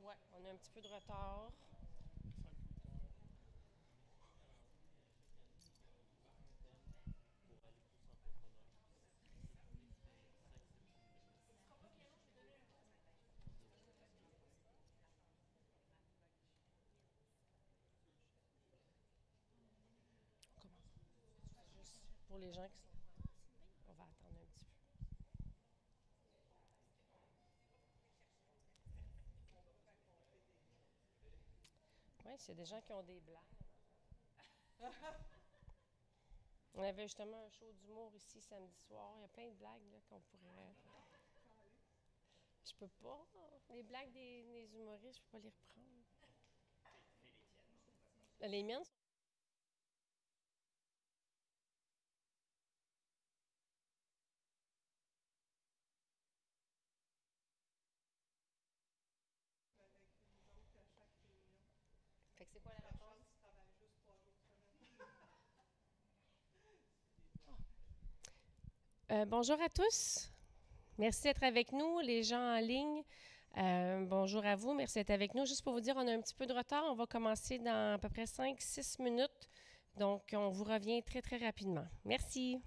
Ouais, on a un petit peu de retard. On commence. Juste pour les gens qui sont. On va attendre un petit peu. Oui, c'est des gens qui ont des blagues. On avait justement un show d'humour ici samedi soir. Il y a plein de blagues là, qu'on pourrait. Je peux pas. Les blagues des humoristes, je peux pas les reprendre. Les miennes sont. Fait que c'est quoi la réponse? Bonjour à tous. Merci d'être avec nous, les gens en ligne. Bonjour à vous. Merci d'être avec nous. Juste pour vous dire, on a un petit peu de retard. On va commencer dans à peu près 5-6 minutes. Donc, on vous revient très, très rapidement. Merci.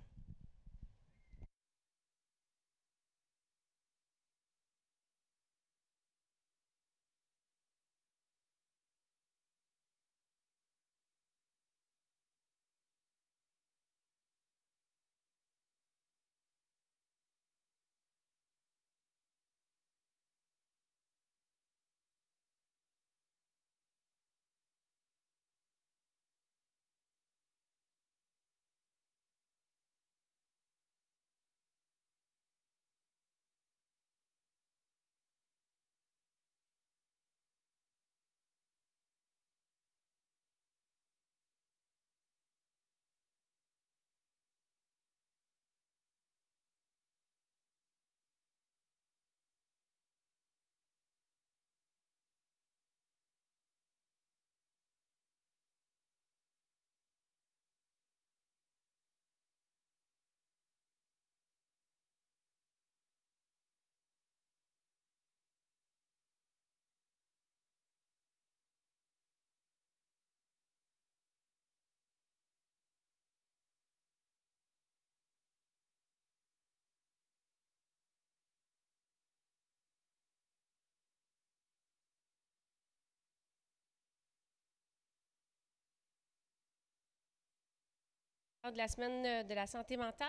De la semaine de la santé mentale,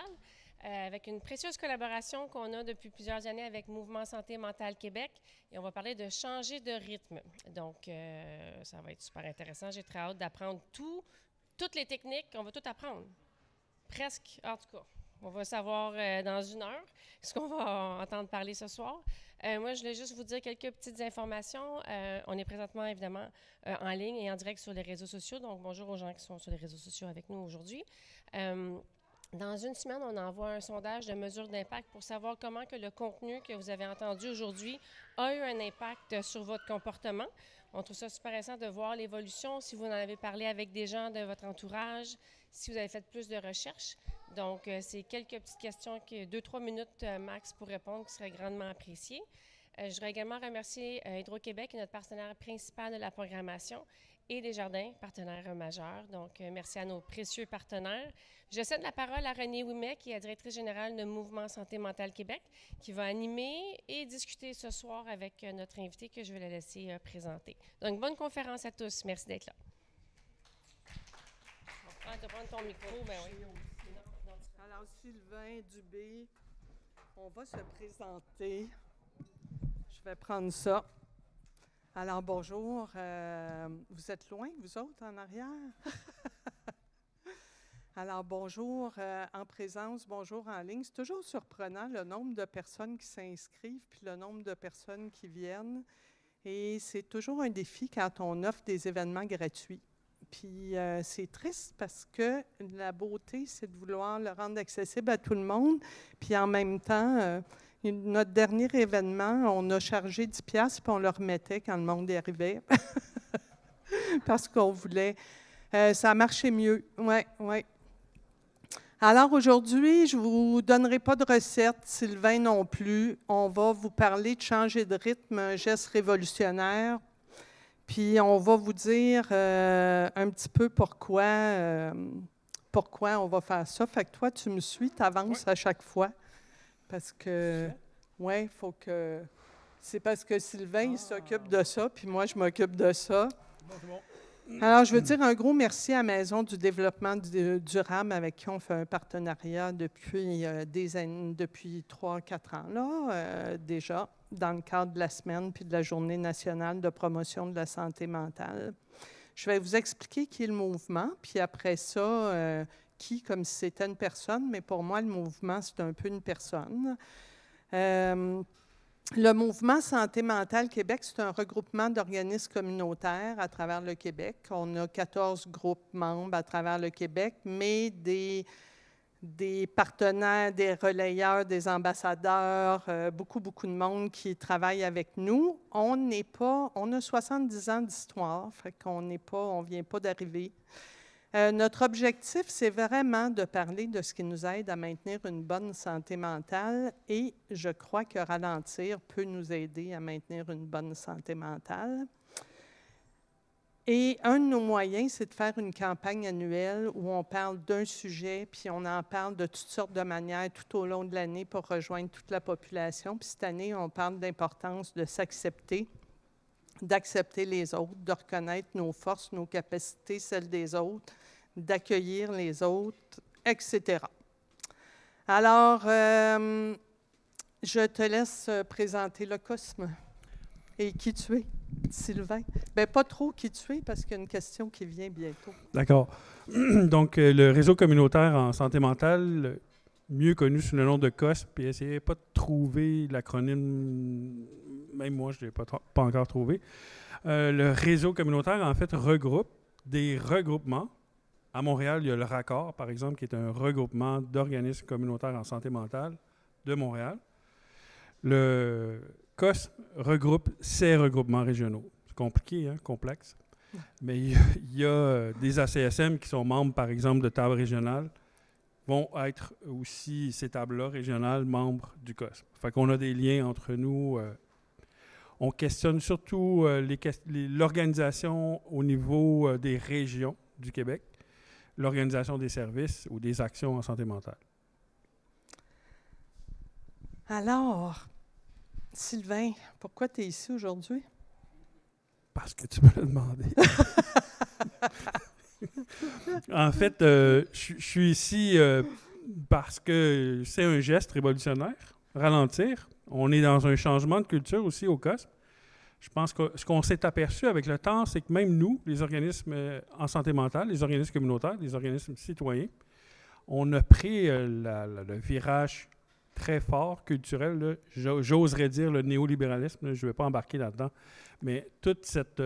avec une précieuse collaboration qu'on a depuis plusieurs années avec Mouvement Santé Mentale Québec. Et on va parler de changer de rythme. Donc, ça va être super intéressant. J'ai très hâte d'apprendre toutes les techniques. On va tout apprendre. Presque, en tout cas. On va savoir dans une heure ce qu'on va entendre parler ce soir. Moi, je voulais juste vous dire quelques petites informations. On est présentement, évidemment, en ligne et en direct sur les réseaux sociaux. Donc, bonjour aux gens qui sont sur les réseaux sociaux avec nous aujourd'hui. Euh, dans une semaine, on envoie un sondage de mesure d'impact pour savoir comment que le contenu que vous avez entendu aujourd'hui a eu un impact sur votre comportement. On trouve ça super intéressant de voir l'évolution, si vous en avez parlé avec des gens de votre entourage, si vous avez fait plus de recherches. Donc, c'est quelques petites questions, 2-3 minutes max pour répondre, qui seraient grandement appréciées. Je voudrais également remercier Hydro-Québec, notre partenaire principal de la programmation, et Desjardins, partenaire majeur. Donc, merci à nos précieux partenaires. Je cède la parole à Renée Ouimet, qui est la directrice générale de Mouvement Santé Mentale Québec, qui va animer et discuter ce soir avec notre invité que je vais la laisser présenter. Donc, bonne conférence à tous. Merci d'être là. Ah, tu vas prendre ton micro, ben oui. Alors, Sylvain Dubé, on va se présenter. Je vais prendre ça. Alors, bonjour. Vous êtes loin, vous autres, en arrière? Alors, bonjour en présence, bonjour en ligne. C'est toujours surprenant le nombre de personnes qui s'inscrivent puis le nombre de personnes qui viennent. Et c'est toujours un défi quand on offre des événements gratuits. Puis c'est triste parce que la beauté, c'est de vouloir le rendre accessible à tout le monde. Puis en même temps, notre dernier événement, on a chargé 10 piastres puis on le remettait quand le monde y arrivait. Parce qu'on voulait. Ça a marché mieux. Oui, oui. Alors aujourd'hui, je ne vous donnerai pas de recette, Sylvain non plus. On va vous parler de changer de rythme, un geste révolutionnaire. Puis on va vous dire un petit peu pourquoi on va faire ça. Fait que toi, tu me suis, tu avances à chaque fois. Parce que, oui, il faut que... C'est parce que Sylvain, il s'occupe de ça, puis moi, je m'occupe de ça. Bon. Alors, je veux dire un gros merci à Maison du développement durable avec qui on fait un partenariat depuis des années, depuis 3-4 ans, là, déjà, dans le cadre de la semaine puis de la Journée nationale de promotion de la santé mentale. Je vais vous expliquer qui est le mouvement, puis après ça, qui, comme si c'était une personne, mais pour moi, le mouvement, c'est un peu une personne. Le mouvement Santé mentale Québec, c'est un regroupement d'organismes communautaires à travers le Québec. On a 14 groupes membres à travers le Québec, mais des partenaires, des relayeurs, des ambassadeurs, beaucoup de monde qui travaille avec nous. On a 70 ans d'histoire, fait qu'on on vient pas d'arriver. Notre objectif, c'est vraiment de parler de ce qui nous aide à maintenir une bonne santé mentale et je crois que ralentir peut nous aider à maintenir une bonne santé mentale. Et un de nos moyens, c'est de faire une campagne annuelle où on parle d'un sujet, puis on en parle de toutes sortes de manières tout au long de l'année pour rejoindre toute la population. Puis cette année, on parle d'importance de s'accepter, d'accepter les autres, de reconnaître nos forces, nos capacités, celles des autres, d'accueillir les autres, etc. Alors, je te laisse présenter le COSME. Et qui tu es, Sylvain? Bien, pas trop qui tu es, parce qu'il y a une question qui vient bientôt. D'accord. Donc, le réseau communautaire en santé mentale, mieux connu sous le nom de COSME, puis essayez pas de trouver l'acronyme, même moi, je ne l'ai pas encore trouvé. Le réseau communautaire, en fait, regroupe des regroupements. À Montréal, il y a le RACOR, par exemple, qui est un regroupement d'organismes communautaires en santé mentale de Montréal. Le COSME regroupe ces regroupements régionaux. C'est compliqué, hein, complexe. Mais il y a des ACSM qui sont membres, par exemple, de tables régionales, vont être aussi, ces tables-là régionales, membres du COSME. Fait qu'on a des liens entre nous. On questionne surtout l'organisation au niveau des régions du Québec, l'organisation des services ou des actions en santé mentale. Alors, Sylvain, pourquoi tu es ici aujourd'hui? Parce que tu me l'as demandé. En fait, je suis ici parce que c'est un geste révolutionnaire, ralentir. On est dans un changement de culture aussi au COSME. Je pense que ce qu'on s'est aperçu avec le temps, c'est que même nous, les organismes en santé mentale, les organismes communautaires, les organismes citoyens, on a pris le virage très fort culturel, j'oserais dire le néolibéralisme, je ne vais pas embarquer là-dedans, mais toute cette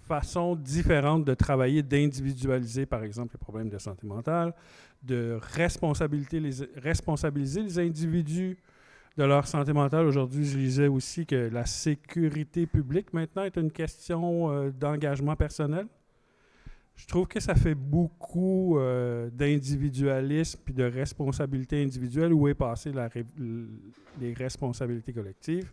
façon différente de travailler, d'individualiser, par exemple, les problèmes de santé mentale, de responsabiliser les individus de leur santé mentale. Aujourd'hui, je lisais aussi que la sécurité publique, maintenant, est une question d'engagement personnel. Je trouve que ça fait beaucoup d'individualisme et de responsabilité individuelle. Où est passée les responsabilités collectives?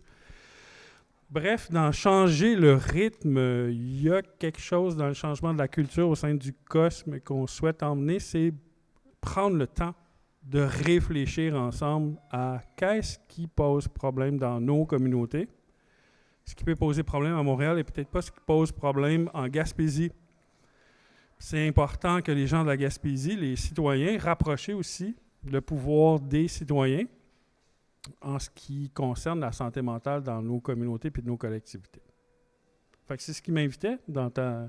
Bref, dans changer le rythme, il y a quelque chose dans le changement de la culture au sein du COSME qu'on souhaite emmener, c'est prendre le temps de réfléchir ensemble à qu'est-ce qui pose problème dans nos communautés. Ce qui peut poser problème à Montréal et peut-être pas ce qui pose problème en Gaspésie. C'est important que les gens de la Gaspésie, les citoyens, rapprochent aussi le pouvoir des citoyens en ce qui concerne la santé mentale dans nos communautés et nos collectivités. Fait que c'est ce qui m'invitait dans ton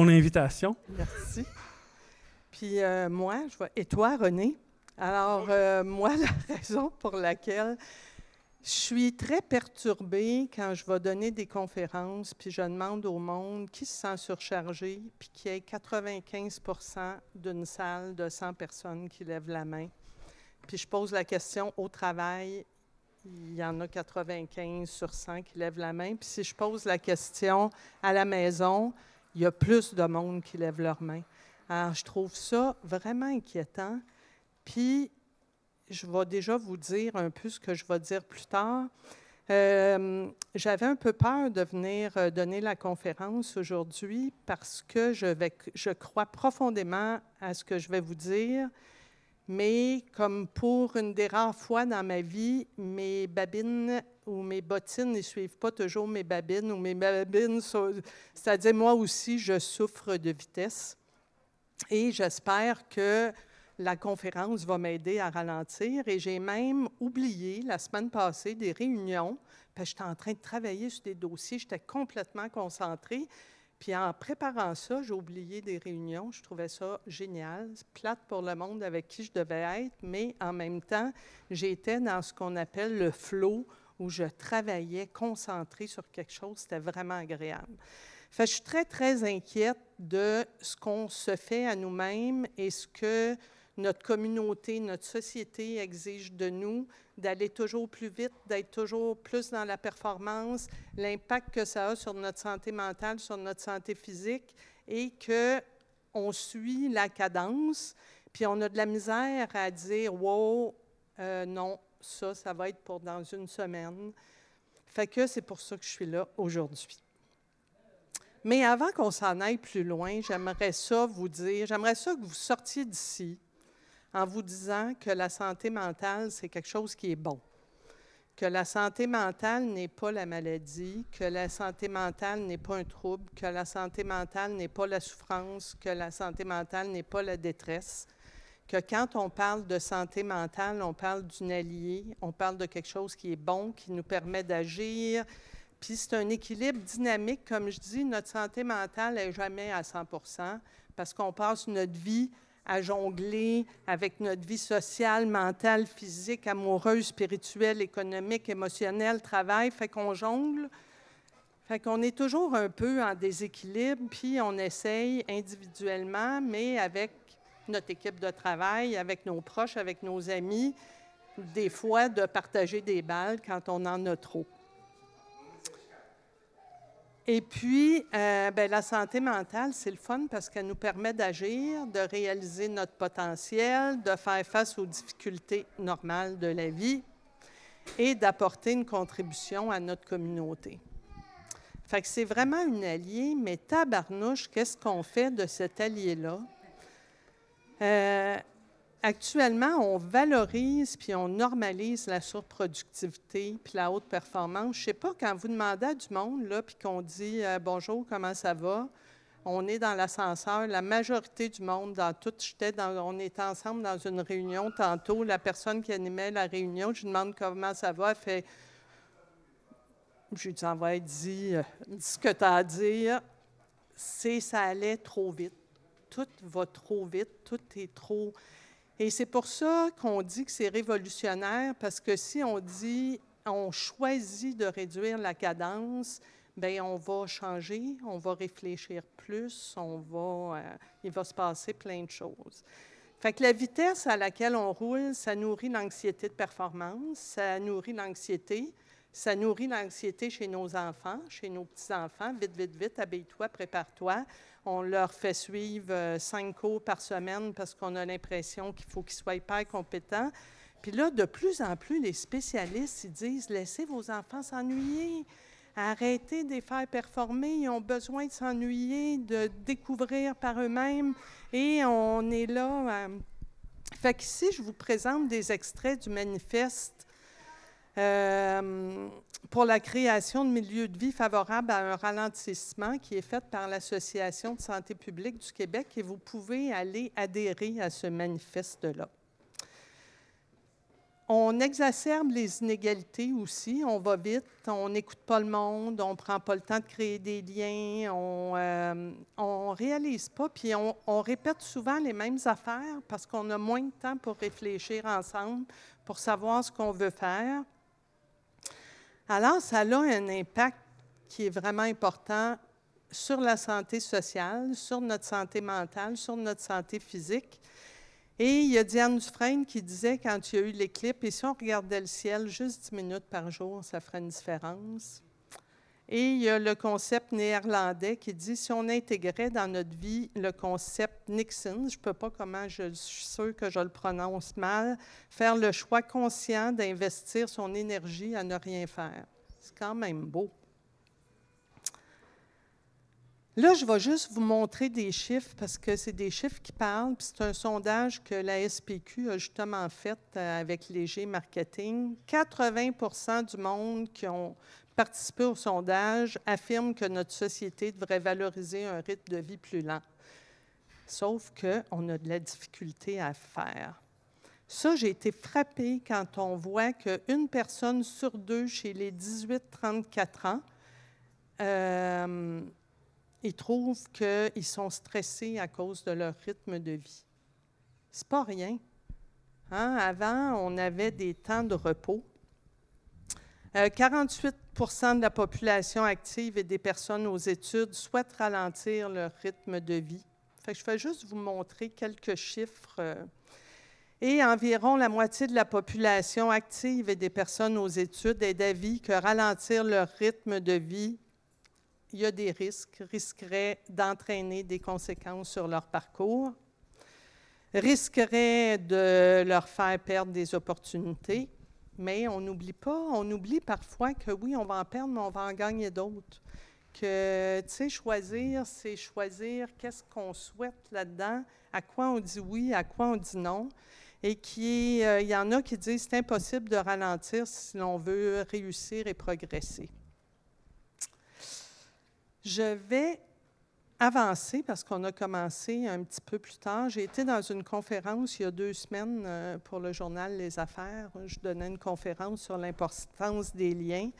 invitation. Merci. Puis moi, et toi, René? Alors, moi, la raison pour laquelle je suis très perturbée quand je vais donner des conférences, puis je demande au monde qui se sent surchargé, puis qu'il y ait 95% d'une salle de 100 personnes qui lèvent la main. Puis je pose la question au travail, il y en a 95 sur 100 qui lèvent la main. Puis si je pose la question à la maison, il y a plus de monde qui lève leur main. Alors, je trouve ça vraiment inquiétant. Puis, je vais déjà vous dire un peu ce que je vais dire plus tard. J'avais un peu peur de venir donner la conférence aujourd'hui parce que je crois profondément à ce que je vais vous dire, mais comme pour une des rares fois dans ma vie, mes babines ou mes bottines ne suivent pas toujours mes babines, ou mes babines, c'est-à-dire moi aussi, je souffre de vitesse. Et j'espère que la conférence va m'aider à ralentir. Et j'ai même oublié la semaine passée des réunions, parce que j'étais en train de travailler sur des dossiers, j'étais complètement concentrée. Puis en préparant ça, j'ai oublié des réunions. Je trouvais ça génial. C'est plate pour le monde avec qui je devais être, mais en même temps, j'étais dans ce qu'on appelle le flow, où je travaillais concentrée sur quelque chose. C'était vraiment agréable. Fait que je suis très, très inquiète de ce qu'on se fait à nous-mêmes et ce que notre communauté, notre société exige de nous, d'aller toujours plus vite, d'être toujours plus dans la performance, l'impact que ça a sur notre santé mentale, sur notre santé physique, et qu'on suit la cadence, puis on a de la misère à dire « wow, non, ça va être pour dans une semaine ». Fait que c'est pour ça que je suis là aujourd'hui. Mais avant qu'on s'en aille plus loin, j'aimerais ça que vous sortiez d'ici en vous disant que la santé mentale, c'est quelque chose qui est bon. Que la santé mentale n'est pas la maladie, que la santé mentale n'est pas un trouble, que la santé mentale n'est pas la souffrance, que la santé mentale n'est pas la détresse, que quand on parle de santé mentale, on parle d'une alliée, on parle de quelque chose qui est bon, qui nous permet d'agir. Puis c'est un équilibre dynamique. Comme je dis, notre santé mentale n'est jamais à 100% parce qu'on passe notre vie à jongler avec notre vie sociale, mentale, physique, amoureuse, spirituelle, économique, émotionnelle, travail. Fait qu'on jongle. Fait qu'on est toujours un peu en déséquilibre, puis on essaye individuellement, mais avec notre équipe de travail, avec nos proches, avec nos amis, des fois de partager des balles quand on en a trop. Et puis, la santé mentale, c'est le fun parce qu'elle nous permet d'agir, de réaliser notre potentiel, de faire face aux difficultés normales de la vie et d'apporter une contribution à notre communauté. Fait que c'est vraiment une alliée, mais tabarnouche, qu'est-ce qu'on fait de cet allié-là? Actuellement, on valorise puis on normalise la surproductivité puis la haute performance. Je ne sais pas, quand vous demandez à du monde, là, puis qu'on dit « Bonjour, comment ça va? » On est dans l'ascenseur. La majorité du monde, on était ensemble dans une réunion tantôt. La personne qui animait la réunion, je lui demande comment ça va. Elle fait « Je lui dis, dis ce que tu as à dire. » Ça allait trop vite. Tout va trop vite. Tout est trop... Et c'est pour ça qu'on dit que c'est révolutionnaire, parce que si on choisit de réduire la cadence, bien, on va changer, on va réfléchir plus, il va se passer plein de choses. Fait que la vitesse à laquelle on roule, ça nourrit l'anxiété de performance, ça nourrit l'anxiété chez nos enfants, chez nos petits-enfants. Vite, vite, vite, habille-toi, prépare-toi. On leur fait suivre 5 cours par semaine parce qu'on a l'impression qu'il faut qu'ils soient hyper compétents. Puis là, de plus en plus, les spécialistes, ils disent « Laissez vos enfants s'ennuyer, arrêtez de les faire performer, ils ont besoin de s'ennuyer, de découvrir par eux-mêmes. » Et on est là. Fait qu'ici, je vous présente des extraits du manifeste pour la création de milieux de vie favorables à un ralentissement qui est fait par l'Association de santé publique du Québec et vous pouvez aller adhérer à ce manifeste-là. On exacerbe les inégalités aussi, on va vite, on n'écoute pas le monde, on ne prend pas le temps de créer des liens, on ne réalise pas, puis on répète souvent les mêmes affaires parce qu'on a moins de temps pour réfléchir ensemble, pour savoir ce qu'on veut faire. Alors, ça a un impact qui est vraiment important sur la santé sociale, sur notre santé mentale, sur notre santé physique. Et il y a Diane Dufresne qui disait, quand il y a eu l'éclipse, et si on regardait le ciel juste 10 minutes par jour, ça ferait une différence. Et il y a le concept néerlandais qui dit, si on intégrait dans notre vie le concept Nixon, je ne peux pas comment, je suis sûre que je le prononce mal, faire le choix conscient d'investir son énergie à ne rien faire. C'est quand même beau. Là, je vais juste vous montrer des chiffres parce que c'est des chiffres qui parlent. C'est un sondage que la SPQ a justement fait avec Léger Marketing. 80% du monde qui ont participé au sondage affirment que notre société devrait valoriser un rythme de vie plus lent. Sauf qu'on a de la difficulté à faire. Ça, j'ai été frappée quand on voit qu'une personne sur deux chez les 18-34 ans, ils trouvent qu'ils sont stressés à cause de leur rythme de vie. C'est pas rien. Hein? Avant, on avait des temps de repos. 48 de la population active et des personnes aux études souhaitent ralentir leur rythme de vie. Fait que je vais juste vous montrer quelques chiffres. Et environ la moitié de la population active et des personnes aux études est d'avis que ralentir leur rythme de vie, il y a des risquerait d'entraîner des conséquences sur leur parcours, risquerait de leur faire perdre des opportunités, mais on n'oublie pas, on oublie parfois que oui, on va en perdre, mais on va en gagner d'autres. Que, tu sais, choisir, c'est choisir qu'est-ce qu'on souhaite là-dedans, à quoi on dit oui, à quoi on dit non, et il y en a qui disent que c'est impossible de ralentir si l'on veut réussir et progresser. Je vais avancer parce qu'on a commencé un petit peu plus tard. J'ai été dans une conférence il y a 2 semaines pour le journal Les Affaires. Je donnais une conférence sur l'importance des liens.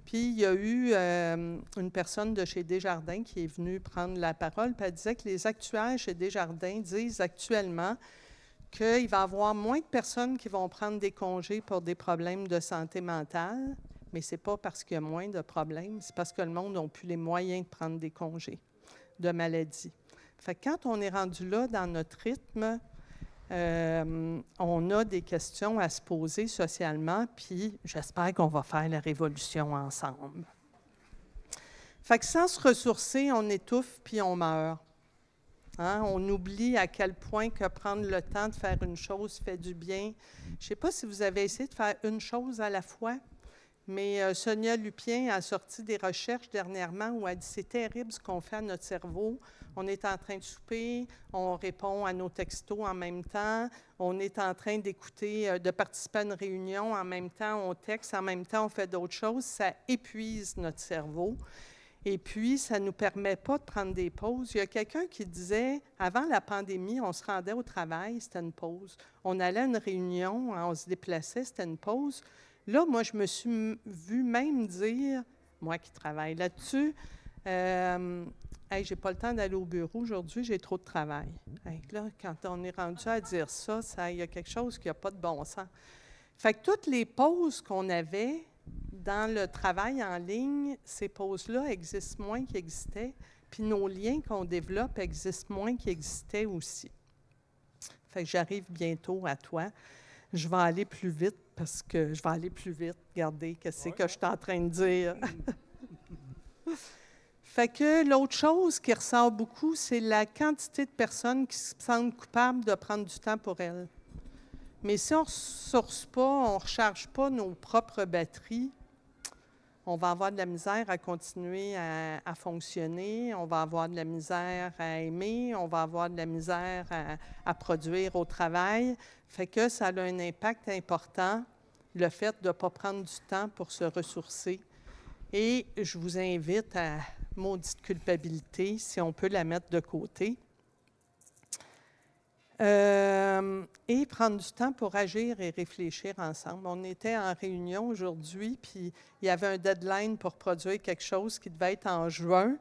Puis il y a eu une personne de chez Desjardins qui est venue prendre la parole, puis elle disait que les actuaires chez Desjardins disent actuellement qu'il va y avoir moins de personnes qui vont prendre des congés pour des problèmes de santé mentale, mais ce n'est pas parce qu'il y a moins de problèmes, c'est parce que le monde n'a plus les moyens de prendre des congés de maladie. Fait que quand on est rendu là dans notre rythme, on a des questions à se poser socialement, puis j'espère qu'on va faire la révolution ensemble. Fait que sans se ressourcer, on étouffe puis on meurt. Hein? On oublie à quel point que prendre le temps de faire une chose fait du bien. Je ne sais pas si vous avez essayé de faire une chose à la fois, mais Sonia Lupien a sorti des recherches dernièrement où elle dit « c'est terrible ce qu'on fait à notre cerveau. On est en train de souper, on répond à nos textos en même temps, on est en train d'écouter, de participer à une réunion en même temps, on texte, en même temps on fait d'autres choses. Ça épuise notre cerveau. Et puis, ça ne nous permet pas de prendre des pauses. Il y a quelqu'un qui disait, avant la pandémie, on se rendait au travail, c'était une pause. On allait à une réunion, on se déplaçait, c'était une pause. Là, moi, je me suis vue même dire, moi qui travaille là-dessus, hey, j'ai pas le temps d'aller au bureau aujourd'hui, j'ai trop de travail. Hey, là, quand on est rendu à dire ça, il y a quelque chose qui n'a pas de bon sens. Fait que toutes les pauses qu'on avait dans le travail en ligne, ces pauses-là existent moins qu'ils existaient, puis nos liens qu'on développe existent moins qu'ils existaient aussi. Fait que j'arrive bientôt à toi. Je vais aller plus vite parce que je vais aller plus vite. Regardez, qu'est-ce que je suis en train de dire. Fait que l'autre chose qui ressort beaucoup, c'est la quantité de personnes qui se sentent coupables de prendre du temps pour elles. Mais si on ne ressource pas, on ne recharge pas nos propres batteries, on va avoir de la misère à continuer à fonctionner, on va avoir de la misère à aimer, on va avoir de la misère à produire au travail. Fait que ça a un impact important, le fait de ne pas prendre du temps pour se ressourcer. Et je vous invite à maudite culpabilité, si on peut la mettre de côté. Et prendre du temps pour agir et réfléchir ensemble. On était en réunion aujourd'hui, puis il y avait un deadline pour produire quelque chose qui devait être en juin.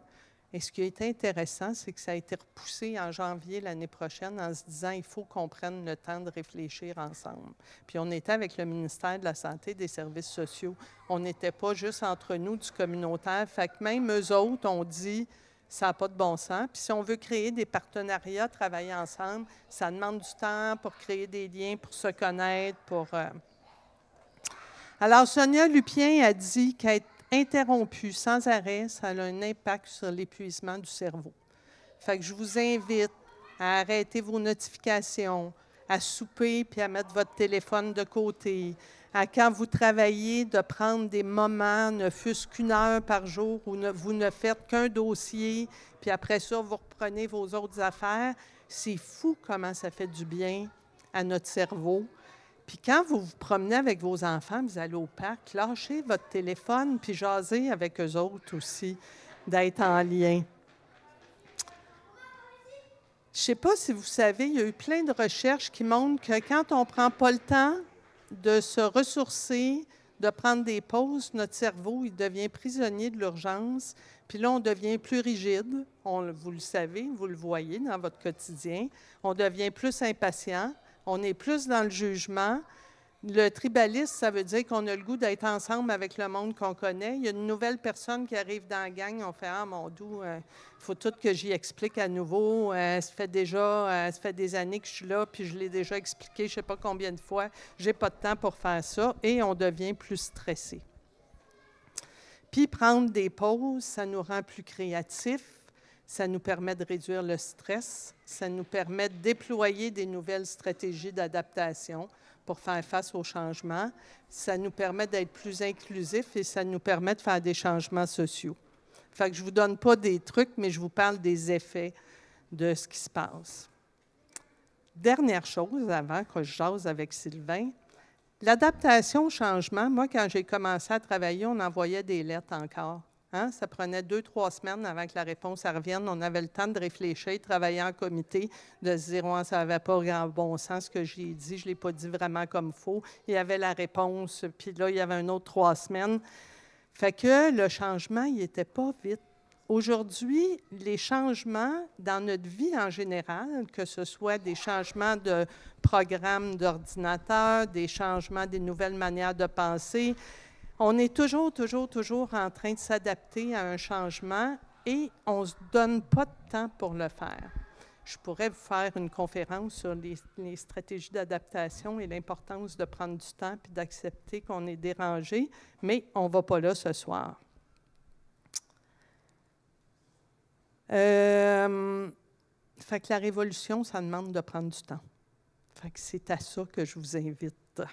Et ce qui a été intéressant, c'est que ça a été repoussé en janvier l'année prochaine en se disant il faut qu'on prenne le temps de réfléchir ensemble. Puis on était avec le ministère de la Santé et des Services sociaux. On n'était pas juste entre nous du communautaire. Fait que même eux autres ont dit ça n'a pas de bon sens. Puis si on veut créer des partenariats, travailler ensemble, ça demande du temps pour créer des liens, pour se connaître, pour... Alors, Sonia Lupien a dit qu'être interrompu sans arrêt, ça a un impact sur l'épuisement du cerveau. Fait que je vous invite à arrêter vos notifications, à souper puis à mettre votre téléphone de côté, à quand vous travaillez, de prendre des moments, ne fût-ce qu'une heure par jour, où vous ne faites qu'un dossier, puis après ça, vous reprenez vos autres affaires. C'est fou comment ça fait du bien à notre cerveau. Puis quand vous vous promenez avec vos enfants, vous allez au parc, lâchez votre téléphone, puis jasez avec eux autres aussi, d'être en lien. Je ne sais pas si vous savez, il y a eu plein de recherches qui montrent que quand on ne prend pas le temps de se ressourcer, de prendre des pauses, notre cerveau, il devient prisonnier de l'urgence, puis là, on devient plus rigide. Vous le savez, vous le voyez dans votre quotidien. On devient plus impatient, on est plus dans le jugement. Le tribalisme, ça veut dire qu'on a le goût d'être ensemble avec le monde qu'on connaît. Il y a une nouvelle personne qui arrive dans la gang, on fait « Ah, mon doux, il faut tout que j'y explique à nouveau. Ça fait des années que je suis là, puis je l'ai déjà expliqué je ne sais pas combien de fois. Je n'ai pas de temps pour faire ça. » Et on devient plus stressé. Puis prendre des pauses, ça nous rend plus créatifs, ça nous permet de réduire le stress, ça nous permet de déployer des nouvelles stratégies d'adaptation pour faire face aux changements. Ça nous permet d'être plus inclusifs et ça nous permet de faire des changements sociaux. Fait que je ne vous donne pas des trucs, mais je vous parle des effets de ce qui se passe. Dernière chose, avant que je jase avec Sylvain, l'adaptation au changement, moi, quand j'ai commencé à travailler, on envoyait des lettres encore. Hein? Ça prenait 2-3 semaines avant que la réponse revienne. On avait le temps de réfléchir, de travailler en comité, de se dire « ça n'avait pas grand bon sens ce que j'ai dit, je ne l'ai pas dit vraiment comme il faut. » Il y avait la réponse, puis là, il y avait un autre 3 semaines. Fait que le changement, il n'était pas vite. Aujourd'hui, les changements dans notre vie en général, que ce soit des changements de programme d'ordinateur, des changements, des nouvelles manières de penser, on est toujours en train de s'adapter à un changement et on ne se donne pas de temps pour le faire. Je pourrais vous faire une conférence sur les stratégies d'adaptation et l'importance de prendre du temps et d'accepter qu'on est dérangé, mais on ne va pas là ce soir. Fait que la révolution, ça demande de prendre du temps. Fait que c'est à ça que je vous invite.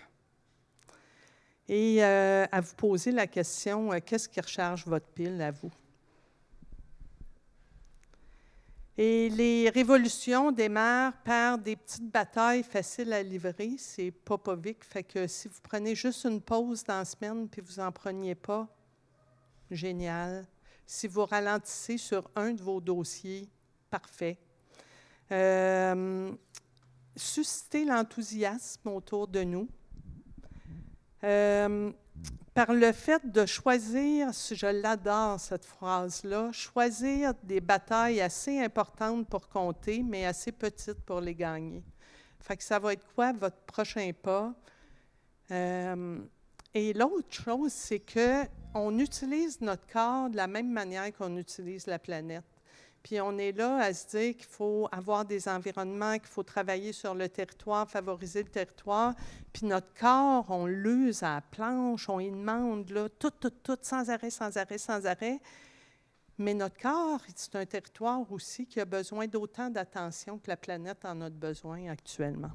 Et à vous poser la question, qu'est-ce qui recharge votre pile à vous? Et les révolutions démarrent par des petites batailles faciles à livrer. C'est Popovic. Fait que si vous prenez juste une pause dans la semaine puis vous n'en preniez pas, génial. Si vous ralentissez sur un de vos dossiers, parfait. Susciter l'enthousiasme autour de nous. Par le fait de choisir, je l'adore cette phrase-là, choisir des batailles assez importantes pour compter, mais assez petites pour les gagner. Fait que ça va être quoi votre prochain pas? Et l'autre chose, c'est qu'on utilise notre corps de la même manière qu'on utilise la planète. Puis on est là à se dire qu'il faut avoir des environnements, qu'il faut travailler sur le territoire, favoriser le territoire. Puis notre corps, on l'use à la planche, on y demande là, tout, sans arrêt. Mais notre corps, c'est un territoire aussi qui a besoin d'autant d'attention que la planète en a besoin actuellement.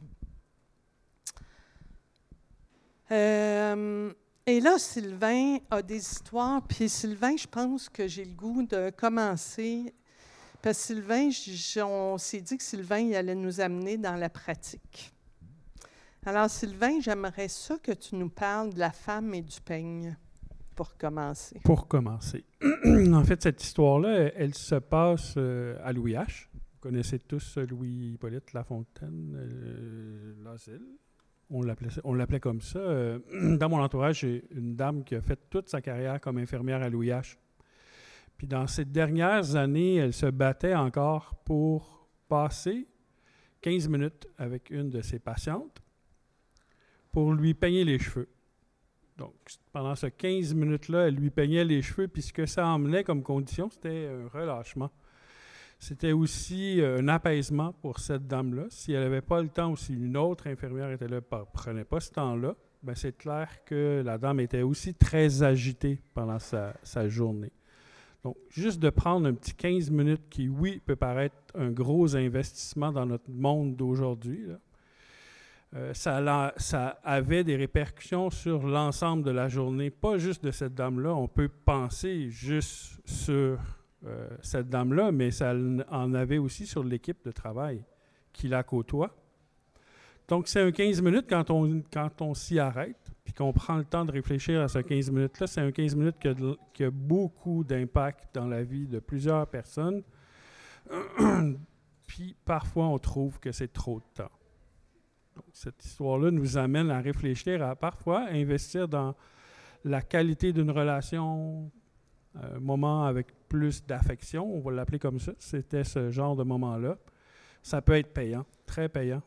Et là, Sylvain a des histoires. Puis Sylvain, je pense que j'ai le goût de commencer. Parce que Sylvain, on s'est dit que Sylvain il allait nous amener dans la pratique. Alors, Sylvain, j'aimerais ça que tu nous parles de la femme et du peigne, pour commencer. Pour commencer. En fait, cette histoire-là, elle se passe à Louis H. Vous connaissez tous Louis-Hippolyte Lafontaine, l'asile. On l'appelait comme ça. Dans mon entourage, j'ai une dame qui a fait toute sa carrière comme infirmière à Louis H. Puis dans ces dernières années, elle se battait encore pour passer 15 minutes avec une de ses patientes pour lui peigner les cheveux. Donc, pendant ces 15 minutes-là, elle lui peignait les cheveux, puis ce que ça emmenait comme condition, c'était un relâchement. C'était aussi un apaisement pour cette dame-là. Si elle n'avait pas le temps ou si une autre infirmière était là, ne prenait pas ce temps-là, ben c'est clair que la dame était aussi très agitée pendant sa journée. Donc, juste de prendre un petit 15 minutes qui, oui, peut paraître un gros investissement dans notre monde d'aujourd'hui, ça avait des répercussions sur l'ensemble de la journée, pas juste de cette dame-là. On peut penser juste sur cette dame-là, mais ça en avait aussi sur l'équipe de travail qui la côtoie. Donc, c'est un 15 minutes quand on s'y arrête, puis qu'on prend le temps de réfléchir à ce 15 minutes-là. C'est un 15 minutes qui a beaucoup d'impact dans la vie de plusieurs personnes. Puis, parfois, on trouve que c'est trop de temps. Donc, cette histoire-là nous amène à réfléchir à, parfois, investir dans la qualité d'une relation, un moment avec plus d'affection, on va l'appeler comme ça. C'était ce genre de moment-là. Ça peut être payant, très payant.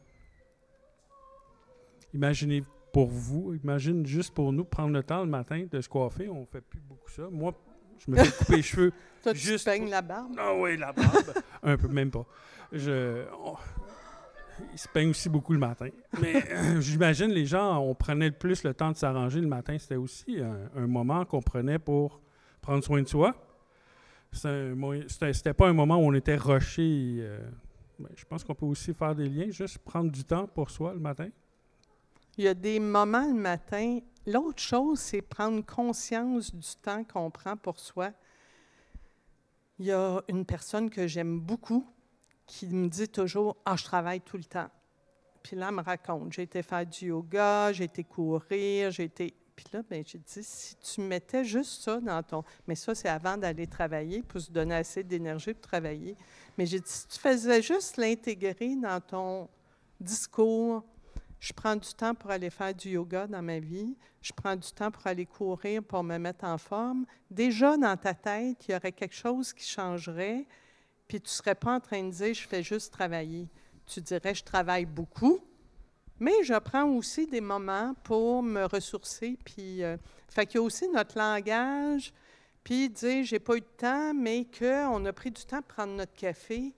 Imaginez pour vous, imagine juste pour nous, prendre le temps le matin de se coiffer. On ne fait plus beaucoup ça. Moi, je me fais couper les cheveux. Toi, tu peignes la barbe? Ah oui, la barbe. Un peu, même pas. Il se peigne aussi beaucoup le matin. Mais j'imagine les gens, on prenait plus le temps de s'arranger le matin. C'était aussi un moment qu'on prenait pour prendre soin de soi. C'était pas un moment où on était rushé. Je pense qu'on peut aussi faire des liens, juste prendre du temps pour soi le matin. Il y a des moments le matin. L'autre chose, c'est prendre conscience du temps qu'on prend pour soi. Il y a une personne que j'aime beaucoup qui me dit toujours « Ah, je travaille tout le temps. » Puis là, elle me raconte « J'ai été faire du yoga, j'ai été courir, j'ai été... » Puis là, bien, j'ai dit « Si tu mettais juste ça dans ton... » Mais ça, c'est avant d'aller travailler, pour se donner assez d'énergie pour travailler. Mais j'ai dit « Si tu faisais juste l'intégrer dans ton discours... » Je prends du temps pour aller faire du yoga dans ma vie. Je prends du temps pour aller courir, pour me mettre en forme. Déjà, dans ta tête, il y aurait quelque chose qui changerait, puis tu ne serais pas en train de dire « je fais juste travailler ». Tu dirais « je travaille beaucoup », mais je prends aussi des moments pour me ressourcer. Puis, fait qu'il y a aussi notre langage, puis dire « j'ai pas eu de temps », mais qu'on a pris du temps pour prendre notre café.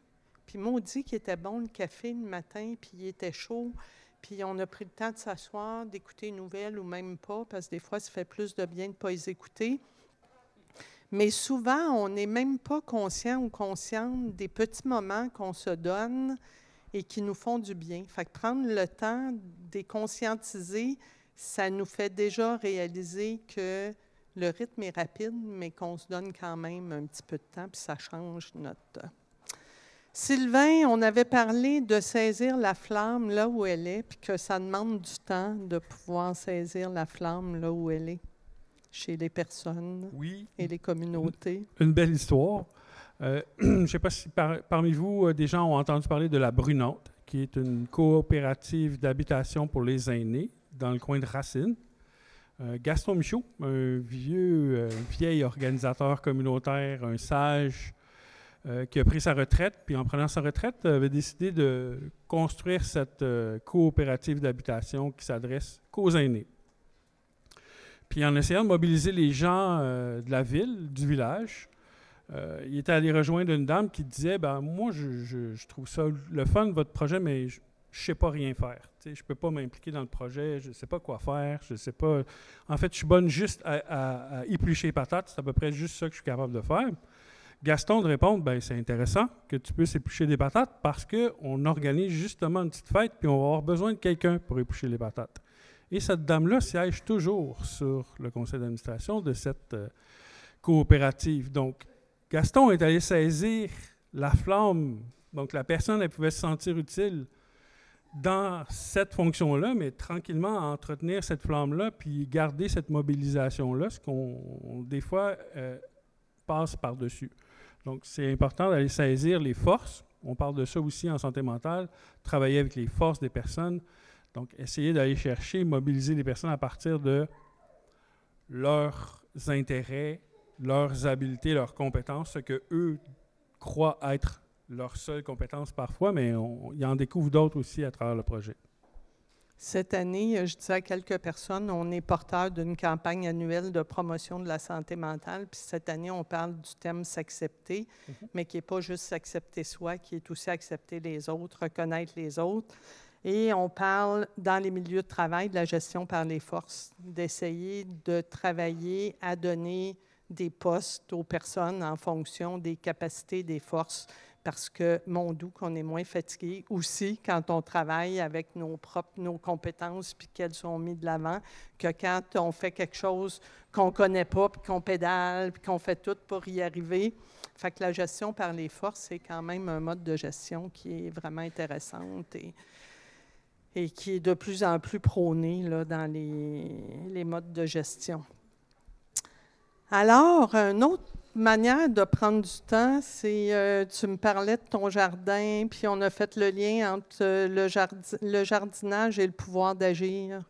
Puis maudit qu'il était bon le café le matin, puis il était chaud. Puis on a pris le temps de s'asseoir, d'écouter une nouvelle ou même pas, parce que des fois, ça fait plus de bien de ne pas les écouter. Mais souvent, on n'est même pas conscient ou consciente des petits moments qu'on se donne et qui nous font du bien. Fait que prendre le temps de les conscientiser, ça nous fait déjà réaliser que le rythme est rapide, mais qu'on se donne quand même un petit peu de temps, puis ça change notre... Sylvain, on avait parlé de saisir la flamme là où elle est, puis que ça demande du temps de pouvoir saisir la flamme là où elle est, chez les personnes et les communautés. Une belle histoire. Je ne sais pas si parmi vous, des gens ont entendu parler de la Brunante, qui est une coopérative d'habitation pour les aînés dans le coin de Racine. Gaston Michaud, un vieil organisateur communautaire, un sage, qui a pris sa retraite, puis en prenant sa retraite, avait décidé de construire cette coopérative d'habitation qui s'adresse qu'aux aînés. Puis en essayant de mobiliser les gens de la ville, du village, il était allé rejoindre une dame qui disait « ben moi, je trouve ça le fun, votre projet, mais je ne sais pas rien faire. Je ne peux pas m'impliquer dans le projet, je ne sais pas quoi faire, je ne sais pas... En fait, je suis bonne juste à éplucher les patates, c'est à peu près juste ça que je suis capable de faire. » Gaston de répondre, ben c'est intéressant que tu puisses éplucher des patates parce qu'on organise justement une petite fête puis on va avoir besoin de quelqu'un pour éplucher les patates. Et cette dame-là siège toujours sur le conseil d'administration de cette coopérative. Donc, Gaston est allé saisir la flamme. Donc, la personne, elle pouvait se sentir utile dans cette fonction-là, mais tranquillement entretenir cette flamme-là puis garder cette mobilisation-là, ce qu'on, des fois, passe par-dessus. Donc, c'est important d'aller saisir les forces. On parle de ça aussi en santé mentale, travailler avec les forces des personnes. Donc, essayer d'aller chercher, mobiliser les personnes à partir de leurs intérêts, leurs habiletés, leurs compétences, ce qu'eux croient être leur seule compétence parfois, mais ils en découvrent d'autres aussi à travers le projet. Cette année, je disais à quelques personnes, on est porteur d'une campagne annuelle de promotion de la santé mentale. Puis cette année, on parle du thème « s'accepter », mais qui n'est pas juste s'accepter soi, qui est aussi accepter les autres, reconnaître les autres. Et on parle, dans les milieux de travail, de la gestion par les forces, d'essayer de travailler à donner des postes aux personnes en fonction des capacités des forces, parce que, mon doux, qu'on est moins fatigué aussi quand on travaille avec nos compétences puis qu'elles sont mises de l'avant, que quand on fait quelque chose qu'on ne connaît pas, puis qu'on pédale, puis qu'on fait tout pour y arriver. Fait que la gestion par les forces, c'est quand même un mode de gestion qui est vraiment intéressante et qui est de plus en plus prôné là, dans les modes de gestion. Alors, une autre manière de prendre du temps, c'est, tu me parlais de ton jardin, puis on a fait le lien entre le jardinage et le pouvoir d'agir.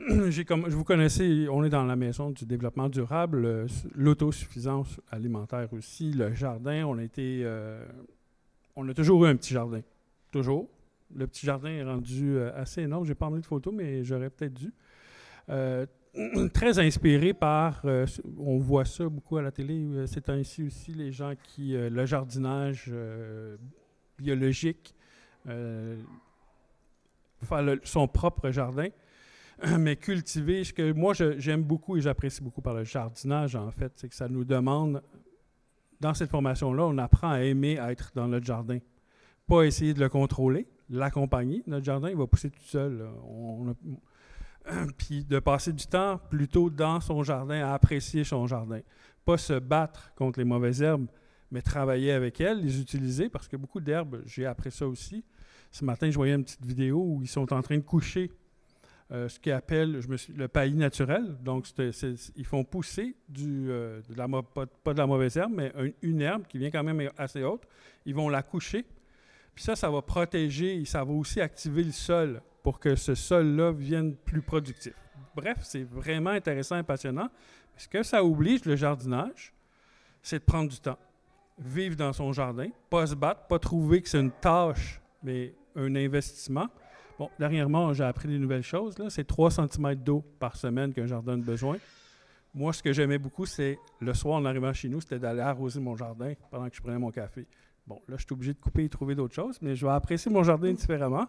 Vous connaissez, on est dans la maison du développement durable, l'autosuffisance alimentaire aussi, le jardin, on a toujours eu un petit jardin, toujours. Le petit jardin est rendu assez énorme, je n'ai pas emmené de photos, mais j'aurais peut-être dû. Très inspiré par, on voit ça beaucoup à la télé, ces temps-ci aussi, les gens qui, le jardinage biologique, faire son propre jardin, mais cultiver, ce que moi j'aime beaucoup et j'apprécie beaucoup par le jardinage, en fait, c'est que ça nous demande, dans cette formation-là, on apprend à aimer être dans notre jardin. Pas essayer de le contrôler, l'accompagner. Notre jardin, il va pousser tout seul. Puis de passer du temps plutôt dans son jardin, à apprécier son jardin. Pas se battre contre les mauvaises herbes, mais travailler avec elles, les utiliser, parce que beaucoup d'herbes, j'ai appris ça aussi. Ce matin, je voyais une petite vidéo où ils sont en train de coucher ce qu'ils appellent le paillis naturel. Donc, ils font pousser pas de la mauvaise herbe, mais une herbe qui vient quand même assez haute. Ils vont la coucher. Puis ça va protéger, ça va aussi activer le sol pour que ce sol-là vienne plus productif. Bref, c'est vraiment intéressant et passionnant. Ce que ça oblige, le jardinage, c'est de prendre du temps. Vivre dans son jardin, pas se battre, pas trouver que c'est une tâche, mais un investissement. Bon, dernièrement, j'ai appris des nouvelles choses. Là. C'est 3 cm d'eau par semaine qu'un jardin a besoin. Moi, ce que j'aimais beaucoup, c'est le soir, en arrivant chez nous, c'était d'aller arroser mon jardin pendant que je prenais mon café. Bon, là, je suis obligé de couper et trouver d'autres choses, mais je vais apprécier mon jardin différemment.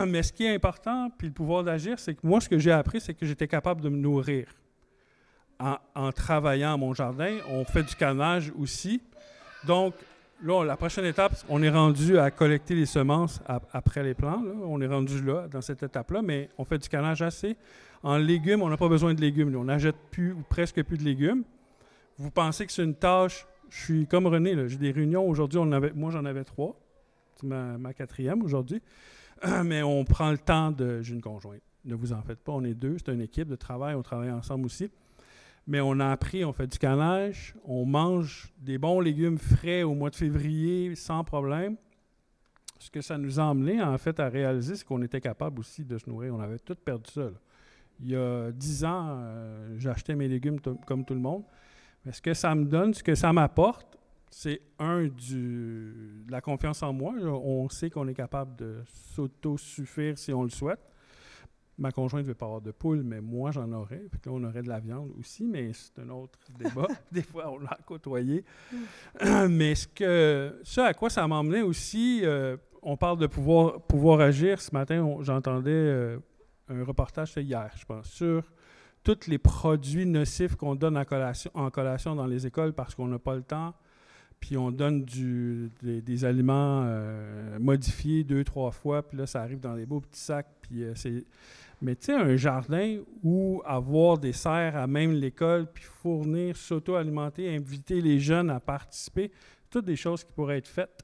Mais ce qui est important, puis le pouvoir d'agir, c'est que moi, ce que j'ai appris, c'est que j'étais capable de me nourrir. En travaillant à mon jardin, on fait du canage aussi. Donc, là, la prochaine étape, on est rendu à collecter les semences après les plants. Là. On est rendu là, dans cette étape-là, mais on fait du canage assez. En légumes, on n'a pas besoin de légumes. On n'achète plus ou presque plus de légumes. Vous pensez que c'est une tâche? Je suis comme René, là. J'ai des réunions. Aujourd'hui, moi, j'en avais 3. C'est ma 4e aujourd'hui. Mais on prend le temps j'ai une conjointe. Ne vous en faites pas, on est 2. C'est une équipe de travail. On travaille ensemble aussi. Mais on a appris, on fait du canage, on mange des bons légumes frais au mois de février sans problème. Ce que ça nous a amené, en fait, à réaliser, c'est qu'on était capable aussi de se nourrir. On avait tout perdu ça. Là. Il y a 10 ans, j'achetais mes légumes comme tout le monde. Mais ce que ça me donne, ce que ça m'apporte, c'est de la confiance en moi. On sait qu'on est capable de s'auto-suffire si on le souhaite. Ma conjointe ne veut pas avoir de poule, mais moi, j'en aurais. Puis là, on aurait de la viande aussi, mais c'est un autre débat. Des fois, on l'a côtoyé. Mais ce à quoi ça m'emmenait aussi, on parle de pouvoir agir. Ce matin, j'entendais un reportage, c'était hier, je pense, sur tous les produits nocifs qu'on donne en collation dans les écoles parce qu'on n'a pas le temps. Puis on donne des aliments modifiés 2-3 fois, puis là, ça arrive dans des beaux petits sacs. Puis mais tu sais, un jardin où avoir des serres à même l'école, puis fournir, s'auto-alimenter, inviter les jeunes à participer, toutes des choses qui pourraient être faites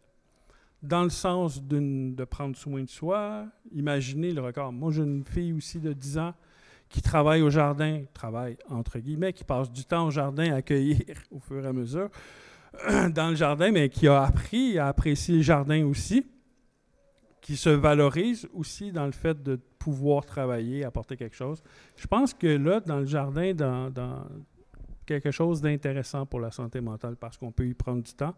dans le sens de prendre soin de soi. Imaginez le record. Moi, j'ai une fille aussi de 10 ans qui travaille au jardin, travaille entre guillemets, qui passe du temps au jardin à accueillir au fur et à mesure dans le jardin, mais qui a appris à apprécier le jardin aussi, qui se valorise aussi dans le fait de pouvoir travailler, apporter quelque chose. Je pense que là, dans le jardin, dans quelque chose d'intéressant pour la santé mentale, parce qu'on peut y prendre du temps,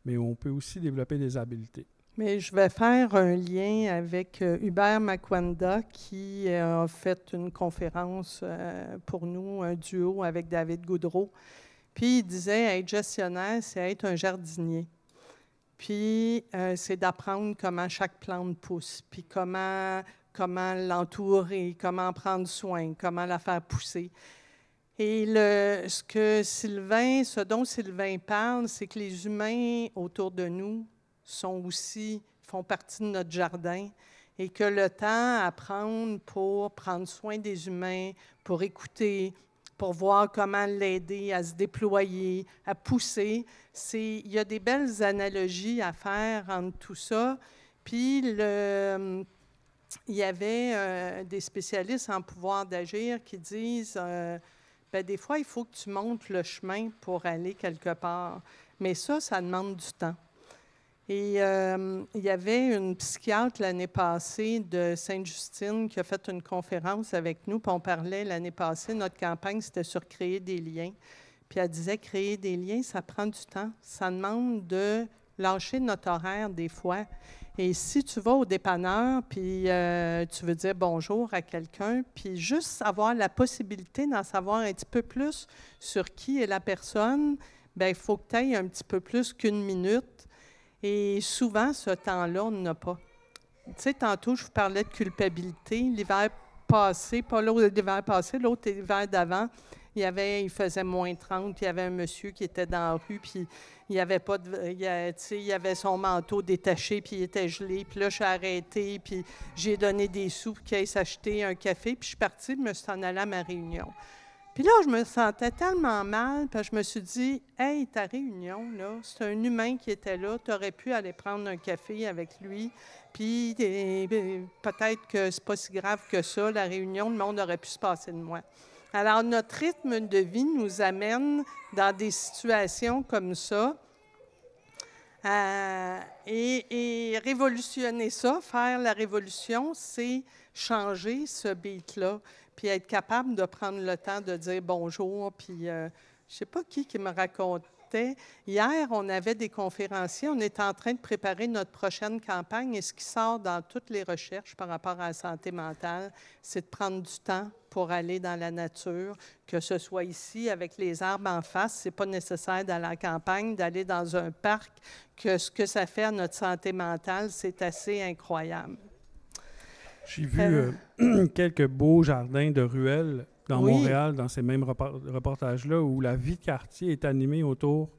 mais on peut aussi développer des habiletés. Mais je vais faire un lien avec Hubert Makwanda qui a fait une conférence pour nous, un duo avec David Goudreau. Puis il disait, être gestionnaire, c'est être un jardinier. Puis, c'est d'apprendre comment chaque plante pousse, puis comment l'entourer, comment en prendre soin, comment la faire pousser. Et ce dont Sylvain parle, c'est que les humains autour de nous font partie de notre jardin et que le temps à prendre pour prendre soin des humains, pour écouter, pour voir comment l'aider à se déployer, à pousser, il y a des belles analogies à faire entre tout ça. Puis, il y avait des spécialistes en pouvoir d'agir qui disent des fois, il faut que tu montes le chemin pour aller quelque part. Mais ça demande du temps. Et il y avait une psychiatre l'année passée de Sainte-Justine qui a fait une conférence avec nous, puis on parlait l'année passée, notre campagne, c'était sur créer des liens. Puis elle disait, créer des liens, ça prend du temps. Ça demande de lâcher notre horaire des fois. Et si tu vas au dépanneur, puis tu veux dire bonjour à quelqu'un, puis juste avoir la possibilité d'en savoir un petit peu plus sur qui est la personne, bien, il faut que tu ailles un petit peu plus qu'une minute. Et souvent, ce temps-là, on n'en a pas. Tu sais, tantôt, je vous parlais de culpabilité. L'hiver passé, pas l'hiver passé, l'autre hiver d'avant, il faisait moins 30, puis il y avait un monsieur qui était dans la rue, puis il avait son manteau détaché, puis il était gelé. Puis là, je suis arrêtée, puis j'ai donné des sous pour qu'il aille s'acheter un café, puis je suis partie, je me suis en allée à ma réunion. Puis là, je me sentais tellement mal, puis je me suis dit, « Hey, ta réunion, là, c'est un humain qui était là, tu aurais pu aller prendre un café avec lui, puis peut-être que c'est pas si grave que ça, la réunion, le monde aurait pu se passer de moi. » Alors, notre rythme de vie nous amène dans des situations comme ça. Et révolutionner ça, faire la révolution, c'est changer ce beat-là, puis être capable de prendre le temps de dire bonjour. Puis, je ne sais pas qui me racontait. Hier, on avait des conférenciers, on était en train de préparer notre prochaine campagne, et ce qui sort dans toutes les recherches par rapport à la santé mentale, c'est de prendre du temps pour aller dans la nature, que ce soit ici avec les arbres en face. Ce n'est pas nécessaire d'aller à la campagne, d'aller dans un parc, que ce que ça fait à notre santé mentale, c'est assez incroyable. J'ai vu quelques beaux jardins de ruelles dans Montréal, dans ces mêmes reportages-là, où la vie de quartier est animée autour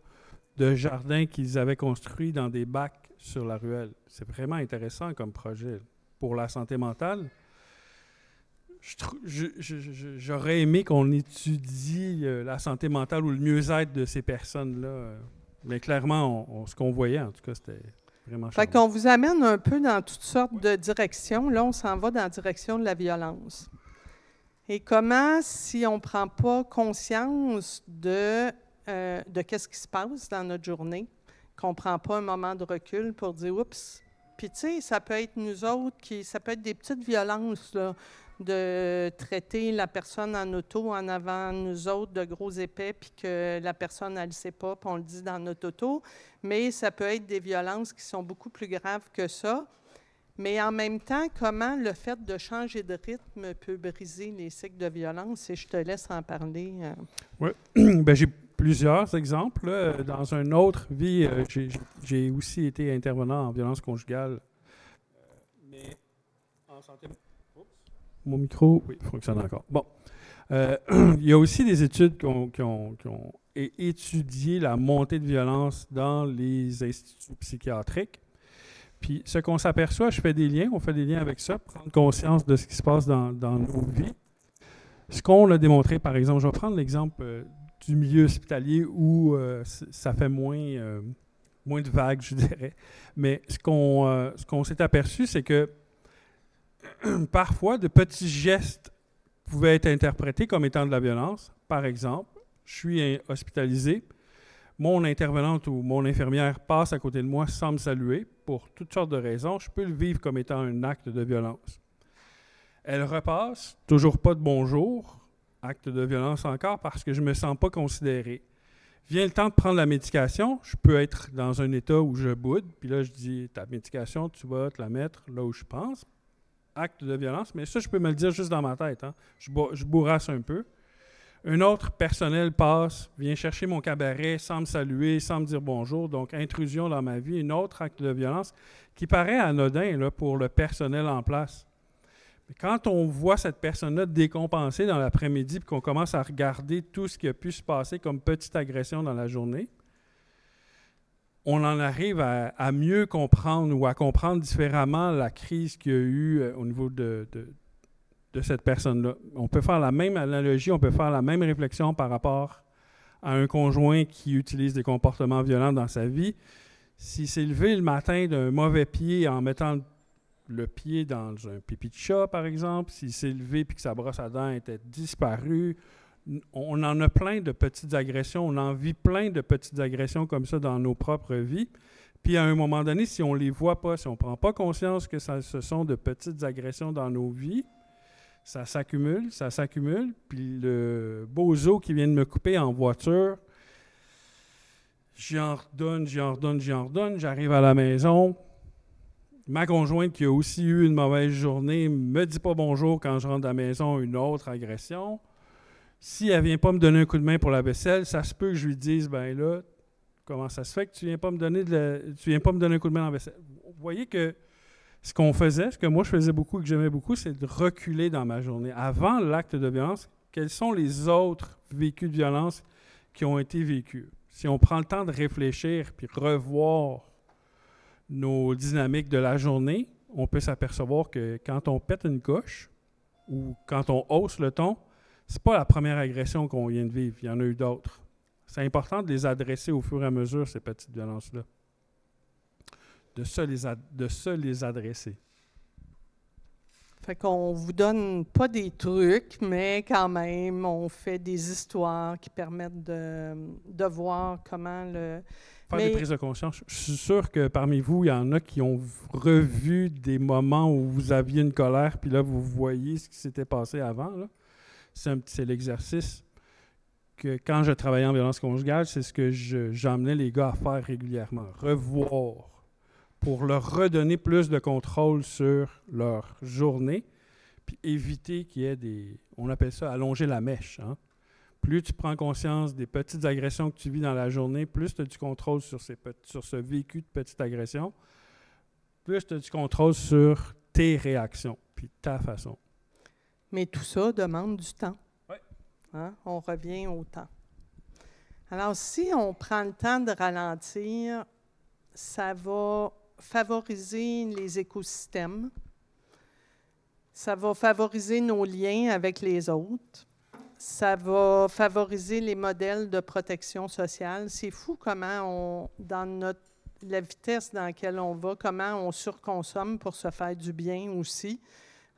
de jardins qu'ils avaient construits dans des bacs sur la ruelle. C'est vraiment intéressant comme projet pour la santé mentale. J'aurais aimé qu'on étudie la santé mentale ou le mieux-être de ces personnes-là. Mais clairement, ce qu'on voyait, en tout cas, c'était vraiment charmant. Fait qu'on vous amène un peu dans toutes sortes de directions. Là, on s'en va dans la direction de la violence. Et comment, si on ne prend pas conscience de qu'est-ce qui se passe dans notre journée, qu'on ne prend pas un moment de recul pour dire « oups ». Puis, tu sais, ça peut être nous autres, ça peut être des petites violences, là, de traiter la personne en auto en avant de nous autres de gros épais, puis que la personne, elle ne sait pas, puis on le dit dans notre auto. Mais ça peut être des violences qui sont beaucoup plus graves que ça. Mais en même temps, comment le fait de changer de rythme peut briser les cycles de violence? Et je te laisse en parler. Oui. Bien, j'ai plusieurs exemples. Là. Dans une autre vie, j'ai aussi été intervenant en violence conjugale. Mais en santé... Mon micro, oui, fonctionne encore. Bon. Il y a aussi des études qui ont étudié la montée de violence dans les instituts psychiatriques. Puis ce qu'on s'aperçoit, on fait des liens avec ça, prendre conscience de ce qui se passe dans nos vies. Ce qu'on a démontré, par exemple, je vais prendre l'exemple du milieu hospitalier où ça fait moins de vagues, je dirais. Mais ce qu'on s'est aperçu, c'est que parfois, de petits gestes pouvaient être interprétés comme étant de la violence. Par exemple, je suis hospitalisé, mon intervenante ou mon infirmière passe à côté de moi sans me saluer, pour toutes sortes de raisons, je peux le vivre comme étant un acte de violence. Elle repasse, toujours pas de bonjour, acte de violence encore, parce que je ne me sens pas considéré. Vient le temps de prendre la médication, je peux être dans un état où je boude, puis là je dis, ta médication, tu vas te la mettre là où je pense. Acte de violence, mais ça, je peux me le dire juste dans ma tête. Hein. Je bourrasse un peu. Un autre personnel passe, vient chercher mon cabaret sans me saluer, sans me dire bonjour. Donc, intrusion dans ma vie, un autre acte de violence qui paraît anodin là, pour le personnel en place. Mais quand on voit cette personne-là décompensée dans l'après-midi et qu'on commence à regarder tout ce qui a pu se passer comme petite agression dans la journée, on en arrive à mieux comprendre ou à comprendre différemment la crise qu'il y a eu au niveau de cette personne-là. On peut faire la même analogie, on peut faire la même réflexion par rapport à un conjoint qui utilise des comportements violents dans sa vie. S'il s'est levé le matin d'un mauvais pied en mettant le pied dans un pipi de chat, par exemple, s'il s'est levé et que sa brosse à dents était disparue, on en a plein de petites agressions, on en vit plein de petites agressions comme ça dans nos propres vies. Puis à un moment donné, si on ne les voit pas, si on ne prend pas conscience que ce sont de petites agressions dans nos vies, ça s'accumule, puis le bozo qui vient de me couper en voiture, j'en redonne, j'arrive à la maison, ma conjointe qui a aussi eu une mauvaise journée me dit pas bonjour quand je rentre à la maison, une autre agression. Si elle ne vient pas me donner un coup de main pour la vaisselle, ça se peut que je lui dise, ben là, comment ça se fait que tu ne viens pas me donner un coup de main dans la vaisselle? Vous voyez que ce qu'on faisait, ce que moi je faisais beaucoup et que j'aimais beaucoup, c'est de reculer dans ma journée. Avant l'acte de violence, quels sont les autres vécus de violence qui ont été vécus? Si on prend le temps de réfléchir puis revoir nos dynamiques de la journée, on peut s'apercevoir que quand on pète une coche ou quand on hausse le ton, c'est pas la première agression qu'on vient de vivre. Il y en a eu d'autres. C'est important de les adresser au fur et à mesure, ces petites violences-là. De se les adresser. Fait qu'on vous donne pas des trucs, mais quand même, on fait des histoires qui permettent de voir comment le... Faire des prises de conscience. Je suis sûr que parmi vous, il y en a qui ont revu des moments où vous aviez une colère, puis là, vous voyez ce qui s'était passé avant. Là. C'est l'exercice que quand je travaillais en violence conjugale, c'est ce que j'emmenais les gars à faire régulièrement. Revoir pour leur redonner plus de contrôle sur leur journée, puis éviter qu'il y ait des... On appelle ça allonger la mèche. Hein? Plus tu prends conscience des petites agressions que tu vis dans la journée, plus tu as du contrôle sur ce vécu de petite agression, plus tu as du contrôle sur tes réactions, puis ta façon. Mais tout ça demande du temps. Oui. Hein? On revient au temps. Alors, si on prend le temps de ralentir, ça va favoriser les écosystèmes, ça va favoriser nos liens avec les autres, ça va favoriser les modèles de protection sociale. C'est fou comment la vitesse dans laquelle on va, comment on surconsomme pour se faire du bien aussi.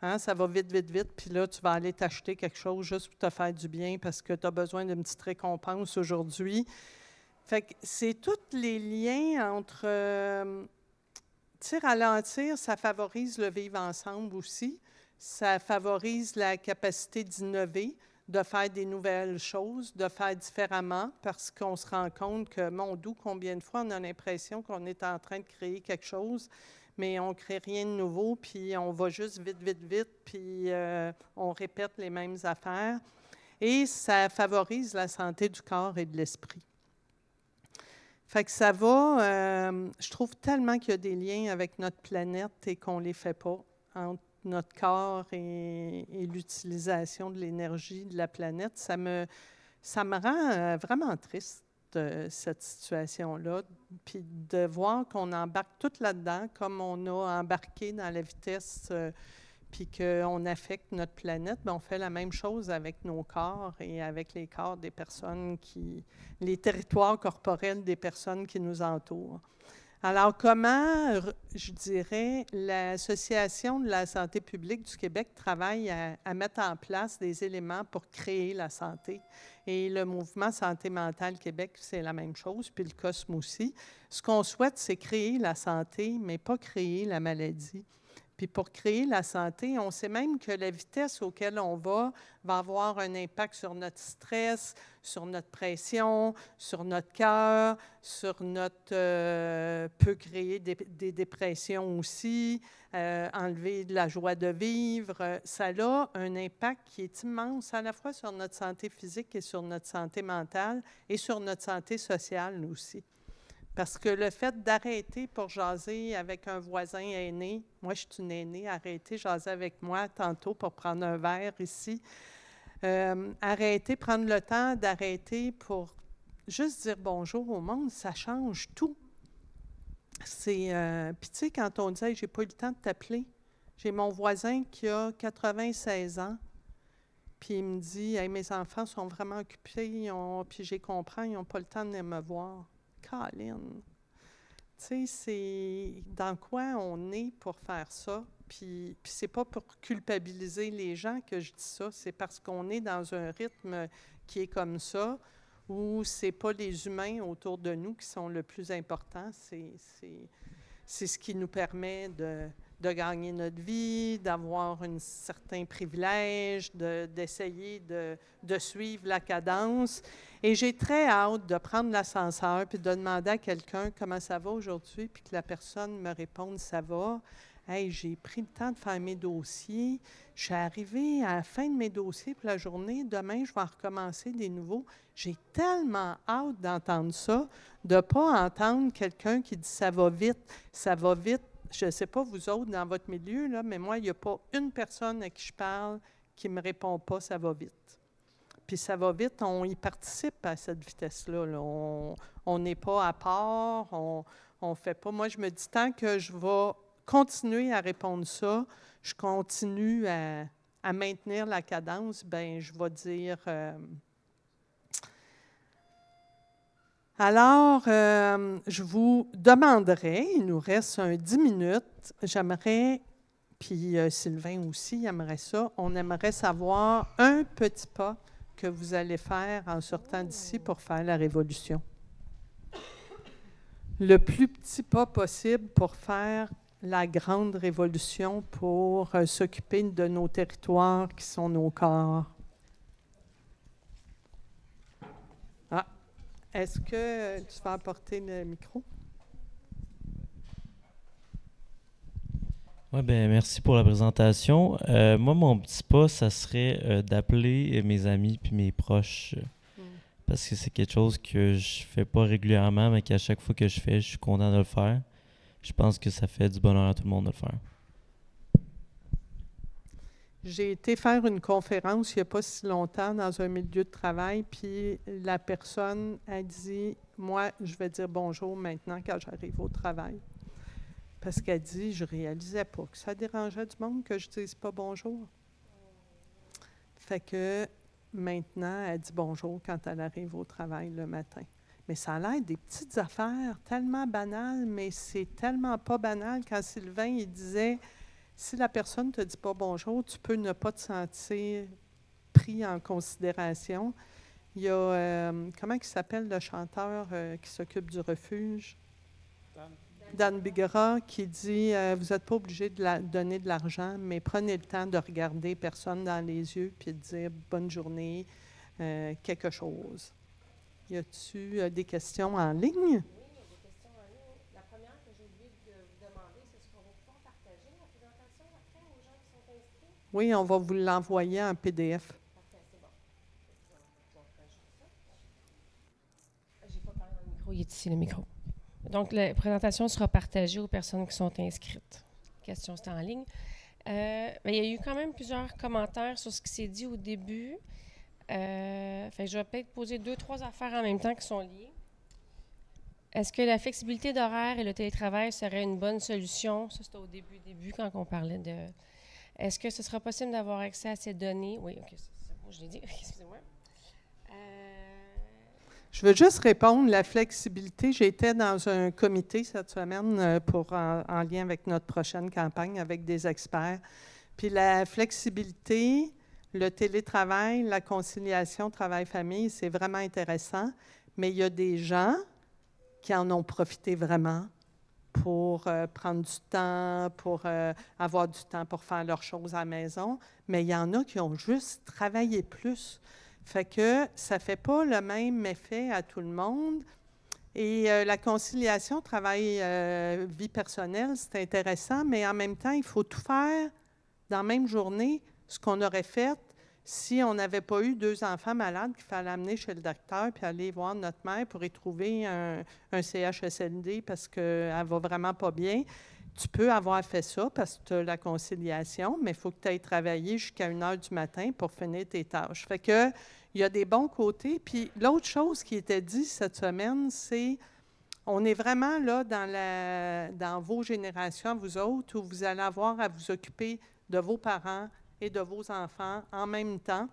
Hein, ça va vite, puis là, tu vas aller t'acheter quelque chose juste pour te faire du bien parce que tu as besoin d'une petite récompense aujourd'hui. Fait que c'est tous les liens entre... tu sais, ralentir, ça favorise le vivre ensemble aussi. Ça favorise la capacité d'innover, de faire des nouvelles choses, de faire différemment, parce qu'on se rend compte que, mon Dieu, combien de fois on a l'impression qu'on est en train de créer quelque chose, mais on ne crée rien de nouveau, puis on va juste vite, puis on répète les mêmes affaires. Et ça favorise la santé du corps et de l'esprit. Fait que ça va, je trouve tellement qu'il y a des liens avec notre planète et qu'on ne les fait pas entre notre corps et l'utilisation de l'énergie de la planète. Ça me rend vraiment triste, cette situation-là, puis de voir qu'on embarque tout là-dedans, comme on a embarqué dans la vitesse, puis qu'on affecte notre planète, bien, on fait la même chose avec nos corps et avec les corps des personnes les territoires corporels des personnes qui nous entourent. Alors, comment, je dirais, l'Association de la santé publique du Québec travaille à mettre en place des éléments pour créer la santé? Et le mouvement Santé mentale Québec, c'est la même chose, puis le COSM aussi. Ce qu'on souhaite, c'est créer la santé, mais pas créer la maladie. Puis pour créer la santé, on sait même que la vitesse auquel on va avoir un impact sur notre stress, sur notre pression, sur notre cœur, sur notre... peut créer des dépressions aussi, enlever de la joie de vivre. Ça a un impact qui est immense à la fois sur notre santé physique et sur notre santé mentale et sur notre santé sociale aussi. Parce que le fait d'arrêter pour jaser avec un voisin aîné, moi je suis une aînée, arrêter, jaser avec moi tantôt pour prendre un verre ici, prendre le temps d'arrêter pour juste dire bonjour au monde, ça change tout. Puis tu sais, quand on dit hey, « j'ai pas eu le temps de t'appeler », j'ai mon voisin qui a 96 ans, puis il me dit hey, « mes enfants sont vraiment occupés, puis j'ai compris, ils n'ont pas le temps de venir me voir ». Colin, tu sais, c'est dans quoi on est pour faire ça, puis c'est pas pour culpabiliser les gens que je dis ça, c'est parce qu'on est dans un rythme qui est comme ça, où c'est pas les humains autour de nous qui sont le plus important, c'est ce qui nous permet de gagner notre vie, d'avoir un certain privilège, d'essayer de suivre la cadence. Et j'ai très hâte de prendre l'ascenseur puis de demander à quelqu'un comment ça va aujourd'hui, puis que la personne me réponde « ça va ». Hey, j'ai pris le temps de faire mes dossiers. Je suis arrivée à la fin de mes dossiers pour la journée. Demain, je vais en recommencer des nouveaux. J'ai tellement hâte d'entendre ça, de ne pas entendre quelqu'un qui dit « ça va vite ». Je ne sais pas, vous autres, dans votre milieu, là, mais moi, il n'y a pas une personne à qui je parle qui ne me répond pas « ça va vite ». Puis ça va vite, on y participe à cette vitesse-là. Là. On n'est pas à part, on ne fait pas... Moi, je me dis, tant que je vais continuer à répondre ça, je continue à maintenir la cadence, bien, je vais dire... Alors, je vous demanderais, il nous reste 10 minutes, j'aimerais, puis Sylvain aussi aimerait ça, on aimerait savoir un petit pas que vous allez faire en sortant d'ici pour faire la révolution. Le plus petit pas possible pour faire la grande révolution, pour s'occuper de nos territoires qui sont nos corps. Ah, est-ce que tu vas apporter le micro? Oui, bien, merci pour la présentation. Moi, mon petit pas, ça serait d'appeler mes amis puis mes proches parce que c'est quelque chose que je fais pas régulièrement, mais qu'à chaque fois que je fais, je suis content de le faire. Je pense que ça fait du bonheur à tout le monde de le faire. J'ai été faire une conférence il n'y a pas si longtemps dans un milieu de travail, puis la personne a dit « Moi, je vais dire bonjour maintenant quand j'arrive au travail. » Parce qu'elle dit, je ne réalisais pas que ça dérangeait du monde que je ne dise pas bonjour. Fait que maintenant, elle dit bonjour quand elle arrive au travail le matin. Mais ça a l'air des petites affaires tellement banales, mais c'est tellement pas banal quand Sylvain il disait, si la personne ne te dit pas bonjour, tu peux ne pas te sentir pris en considération. Il y a, comment il s'appelle le chanteur qui s'occupe du refuge? Dan Bigera qui dit vous n'êtes pas obligé de donner de l'argent, mais prenez le temps de regarder personne dans les yeux puis de dire bonne journée, quelque chose. Y a-t-il des questions en ligne? Oui, il y a des questions en ligne. La première que j'ai oublié de vous demander, c'est est-ce qu'on va pouvoir partager la présentation après aux gens qui sont inscrits? Oui, on va vous l'envoyer en PDF. Parfait, c'est bon. J'ai pas parlé dans le micro, il est ici le micro. Donc, la présentation sera partagée aux personnes qui sont inscrites. La question, c'était en ligne. Il y a eu quand même plusieurs commentaires sur ce qui s'est dit au début. Je vais peut-être poser 2-3 affaires en même temps qui sont liées. Est-ce que la flexibilité d'horaire et le télétravail serait une bonne solution? Ça, c'était au début quand on parlait de... Est-ce que ce sera possible d'avoir accès à ces données? Oui, OK, c'est bon, je l'ai dit. Excusez-moi. Je veux juste répondre, la flexibilité, j'étais dans un comité cette semaine en lien avec notre prochaine campagne avec des experts. Puis la flexibilité, le télétravail, la conciliation travail-famille, c'est vraiment intéressant, mais il y a des gens qui en ont profité vraiment pour prendre du temps, pour avoir du temps pour faire leurs choses à la maison, mais il y en a qui ont juste travaillé plus. Fait que ça ne fait pas le même effet à tout le monde. Et la conciliation travail-vie personnelle, c'est intéressant, mais en même temps, il faut tout faire dans la même journée, ce qu'on aurait fait si on n'avait pas eu 2 enfants malades qu'il fallait amener chez le docteur puis aller voir notre mère pour y trouver un CHSLD parce qu'elle ne va vraiment pas bien. Tu peux avoir fait ça parce que tu as la conciliation, mais il faut que tu ailles travailler jusqu'à 1 heure du matin pour finir tes tâches. Fait que il y a des bons côtés. Puis l'autre chose qui était dit cette semaine, c'est on est vraiment là dans vos générations, vous autres, où vous allez avoir à vous occuper de vos parents et de vos enfants en même temps,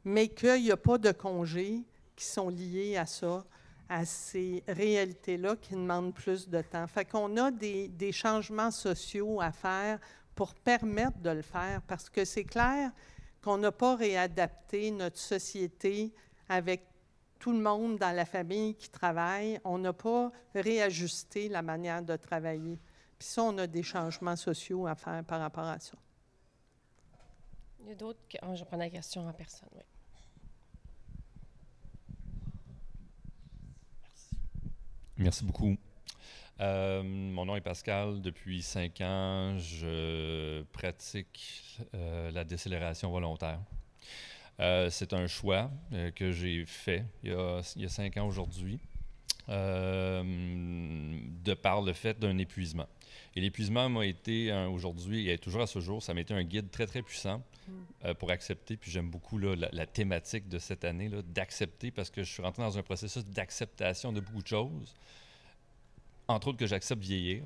mais qu'il n'y a pas de congés qui sont liés à ça, à ces réalités-là qui demandent plus de temps. Fait qu'on a des changements sociaux à faire pour permettre de le faire, parce que c'est clair qu'on n'a pas réadapté notre société avec tout le monde dans la famille qui travaille. On n'a pas réajusté la manière de travailler. Puis ça, on a des changements sociaux à faire par rapport à ça. Il y a d'autres... je prends la question en personne, oui. Merci beaucoup. Mon nom est Pascal. Depuis 5 ans, je pratique la décélération volontaire. C'est un choix que j'ai fait il y a 5 ans aujourd'hui, de par le fait d'un épuisement. Et l'épuisement m'a été aujourd'hui, et toujours à ce jour, ça m'a été un guide très, très puissant pour accepter. Puis j'aime beaucoup là, la thématique de cette année, d'accepter, parce que je suis rentré dans un processus d'acceptation de beaucoup de choses. Entre autres que j'accepte vieillir.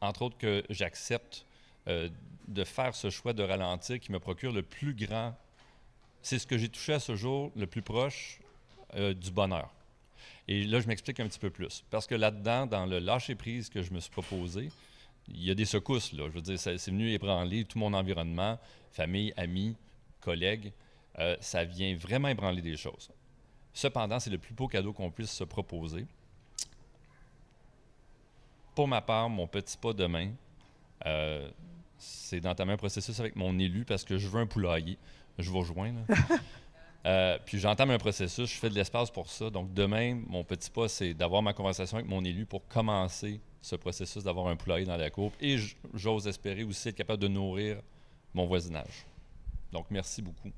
Entre autres que j'accepte de faire ce choix de ralentir qui me procure le plus grand... C'est ce que j'ai touché à ce jour, le plus proche du bonheur. Et là, je m'explique un petit peu plus. Parce que là-dedans, dans le lâcher-prise que je me suis proposé, il y a des secousses, là. Je veux dire, c'est venu ébranler tout mon environnement, famille, amis, collègues. Ça vient vraiment ébranler des choses. Cependant, c'est le plus beau cadeau qu'on puisse se proposer. Pour ma part, mon petit pas demain, c'est d'entamer un processus avec mon élu parce que je veux un poulailler. Je vous rejoins, là. Puis j'entame un processus, je fais de l'espace pour ça. Donc demain, mon petit pas, c'est d'avoir ma conversation avec mon élu pour commencer ce processus d'avoir un poulailler dans la cour. Et j'ose espérer aussi être capable de nourrir mon voisinage. Donc merci beaucoup.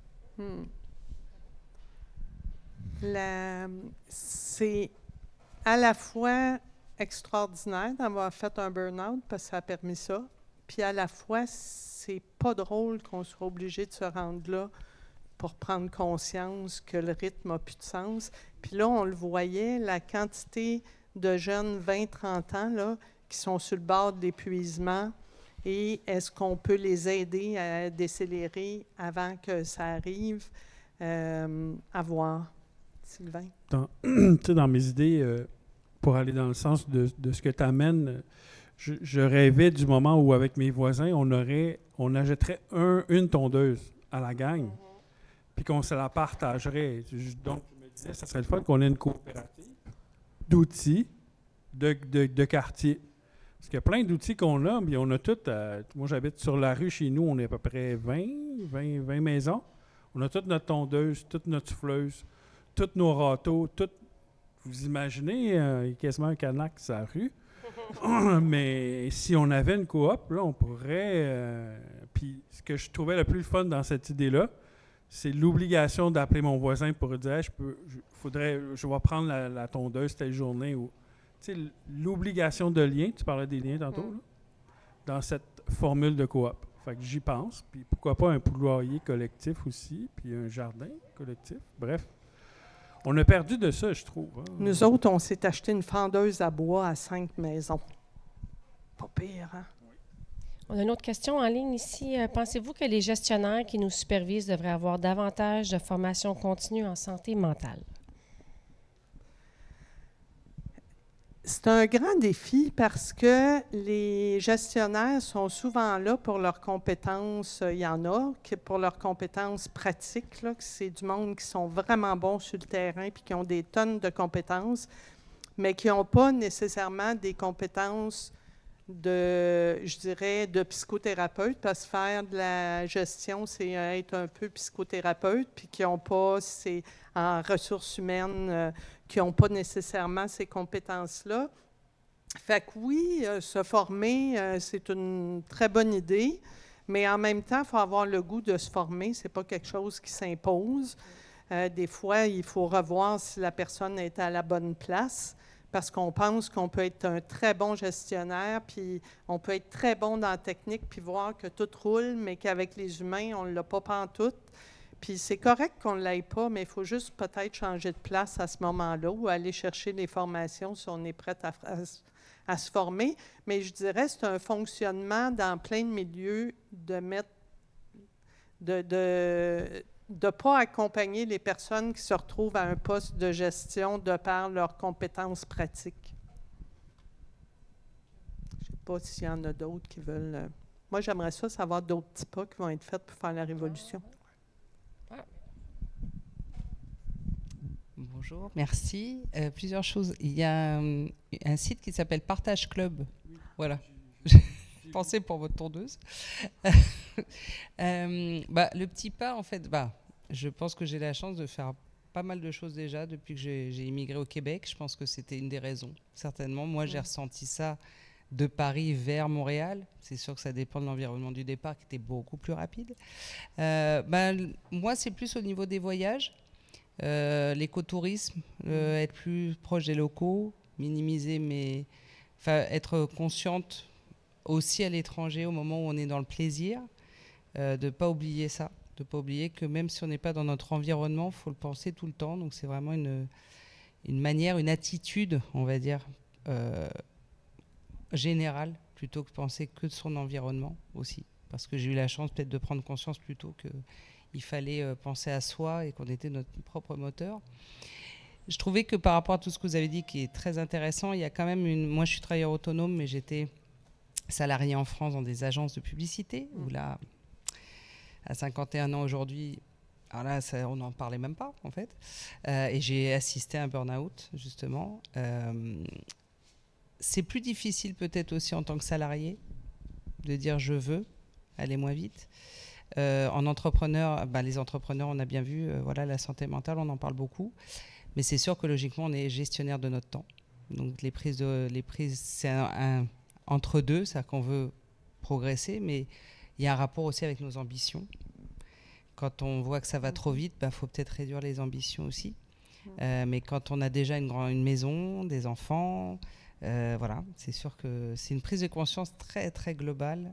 C'est à la fois extraordinaire d'avoir fait un burn-out parce que ça a permis ça, puis à la fois, c'est pas drôle qu'on soit obligé de se rendre là pour prendre conscience que le rythme n'a plus de sens. Puis là, on le voyait, la quantité de jeunes 20-30 ans là, qui sont sur le bord de l'épuisement, et est-ce qu'on peut les aider à décélérer avant que ça arrive? À voir. Sylvain? Dans mes idées, pour aller dans le sens de ce que tu amènes, je rêvais du moment où, avec mes voisins, on achèterait une tondeuse à la gang, puis qu'on se la partagerait. Donc, je me disais, ça serait le fun qu'on ait une coopérative d'outils de quartier. Parce qu'il y a plein d'outils qu'on a, mais on a tout. Moi, j'habite sur la rue chez nous, on est à peu près 20 maisons. On a toute notre tondeuse, toute notre souffleuse, tous nos râteaux, tout. Vous imaginez, il y a quasiment un canac sur la rue. Mais si on avait une coop, là, on pourrait... puis ce que je trouvais le plus fun dans cette idée-là, c'est l'obligation d'appeler mon voisin pour dire hey, je vais prendre la tondeuse telle journée. Ou, l'obligation de lien, tu parlais des liens tantôt, là, dans cette formule de coop. Fait que j'y pense. Puis pourquoi pas un poulailler collectif aussi, puis un jardin collectif. Bref. On a perdu de ça, je trouve. Hein. Nous autres, on s'est acheté une fendeuse à bois à 5 maisons. Pas pire, hein? On a une autre question en ligne ici. Pensez-vous que les gestionnaires qui nous supervisent devraient avoir davantage de formation continue en santé mentale? C'est un grand défi parce que les gestionnaires sont souvent là pour leurs compétences. Il y en a pour leurs compétences pratiques, là, que c'est du monde qui sont vraiment bons sur le terrain puis qui ont des tonnes de compétences. mais qui n'ont pas nécessairement des compétences je dirais, de psychothérapeute, parce que faire de la gestion, c'est être un peu psychothérapeute, puis qui n'ont pas, c'est en ressources humaines, qui n'ont pas nécessairement ces compétences-là. Fait que oui, se former, c'est une très bonne idée, mais en même temps, il faut avoir le goût de se former. Ce n'est pas quelque chose qui s'impose. Des fois, il faut revoir si la personne est à la bonne place, parce qu'on pense qu'on peut être un très bon gestionnaire, puis on peut être très bon dans la technique, puis voir que tout roule, mais qu'avec les humains, on ne l'a pas pantoute. Puis c'est correct qu'on ne l'aille pas, mais il faut juste peut-être changer de place à ce moment-là ou aller chercher des formations si on est prêt à se former. Mais je dirais que c'est un fonctionnement dans plein de milieux de ne pas accompagner les personnes qui se retrouvent à un poste de gestion de par leurs compétences pratiques. Je ne sais pas s'il y en a d'autres qui veulent... Moi, j'aimerais ça savoir d'autres petits pas qui vont être faits pour faire la révolution. Bonjour, merci. Plusieurs choses. Il y a un site qui s'appelle Partage Club. Voilà. Pensez pour votre tondeuse. Le petit pas, en fait, je pense que j'ai la chance de faire pas mal de choses déjà depuis que j'ai immigré au Québec. Je pense que c'était une des raisons, certainement. Moi, j'ai ressenti ça de Paris vers Montréal. C'est sûr que ça dépend de l'environnement du départ qui était beaucoup plus rapide. Moi, c'est plus au niveau des voyages, l'écotourisme, être plus proche des locaux, minimiser être consciente aussi à l'étranger au moment où on est dans le plaisir, de ne pas oublier ça, de ne pas oublier que même si on n'est pas dans notre environnement, il faut le penser tout le temps. Donc c'est vraiment une manière, une attitude, on va dire, générale, plutôt que penser que de son environnement aussi. Parce que j'ai eu la chance peut-être de prendre conscience plutôt qu'il fallait penser à soi et qu'on était notre propre moteur. Je trouvais que par rapport à tout ce que vous avez dit, qui est très intéressant, il y a quand même moi je suis travailleur autonome, mais j'étais salarié en France dans des agences de publicité, où là, à 51 ans aujourd'hui, alors là, on n'en parlait même pas, en fait. Et j'ai assisté à un burn-out, justement. C'est plus difficile peut-être aussi en tant que salarié de dire « je veux aller moins vite ». En entrepreneur, les entrepreneurs, on a bien vu, la santé mentale, on en parle beaucoup. Mais c'est sûr que logiquement, on est gestionnaire de notre temps. Donc les prises, c'est un entre deux, c'est-à-dire qu'on veut progresser, mais il y a un rapport aussi avec nos ambitions. Quand on voit que ça va trop vite, faut peut-être réduire les ambitions aussi. Mais quand on a déjà une maison, des enfants, c'est sûr que c'est une prise de conscience très, très globale.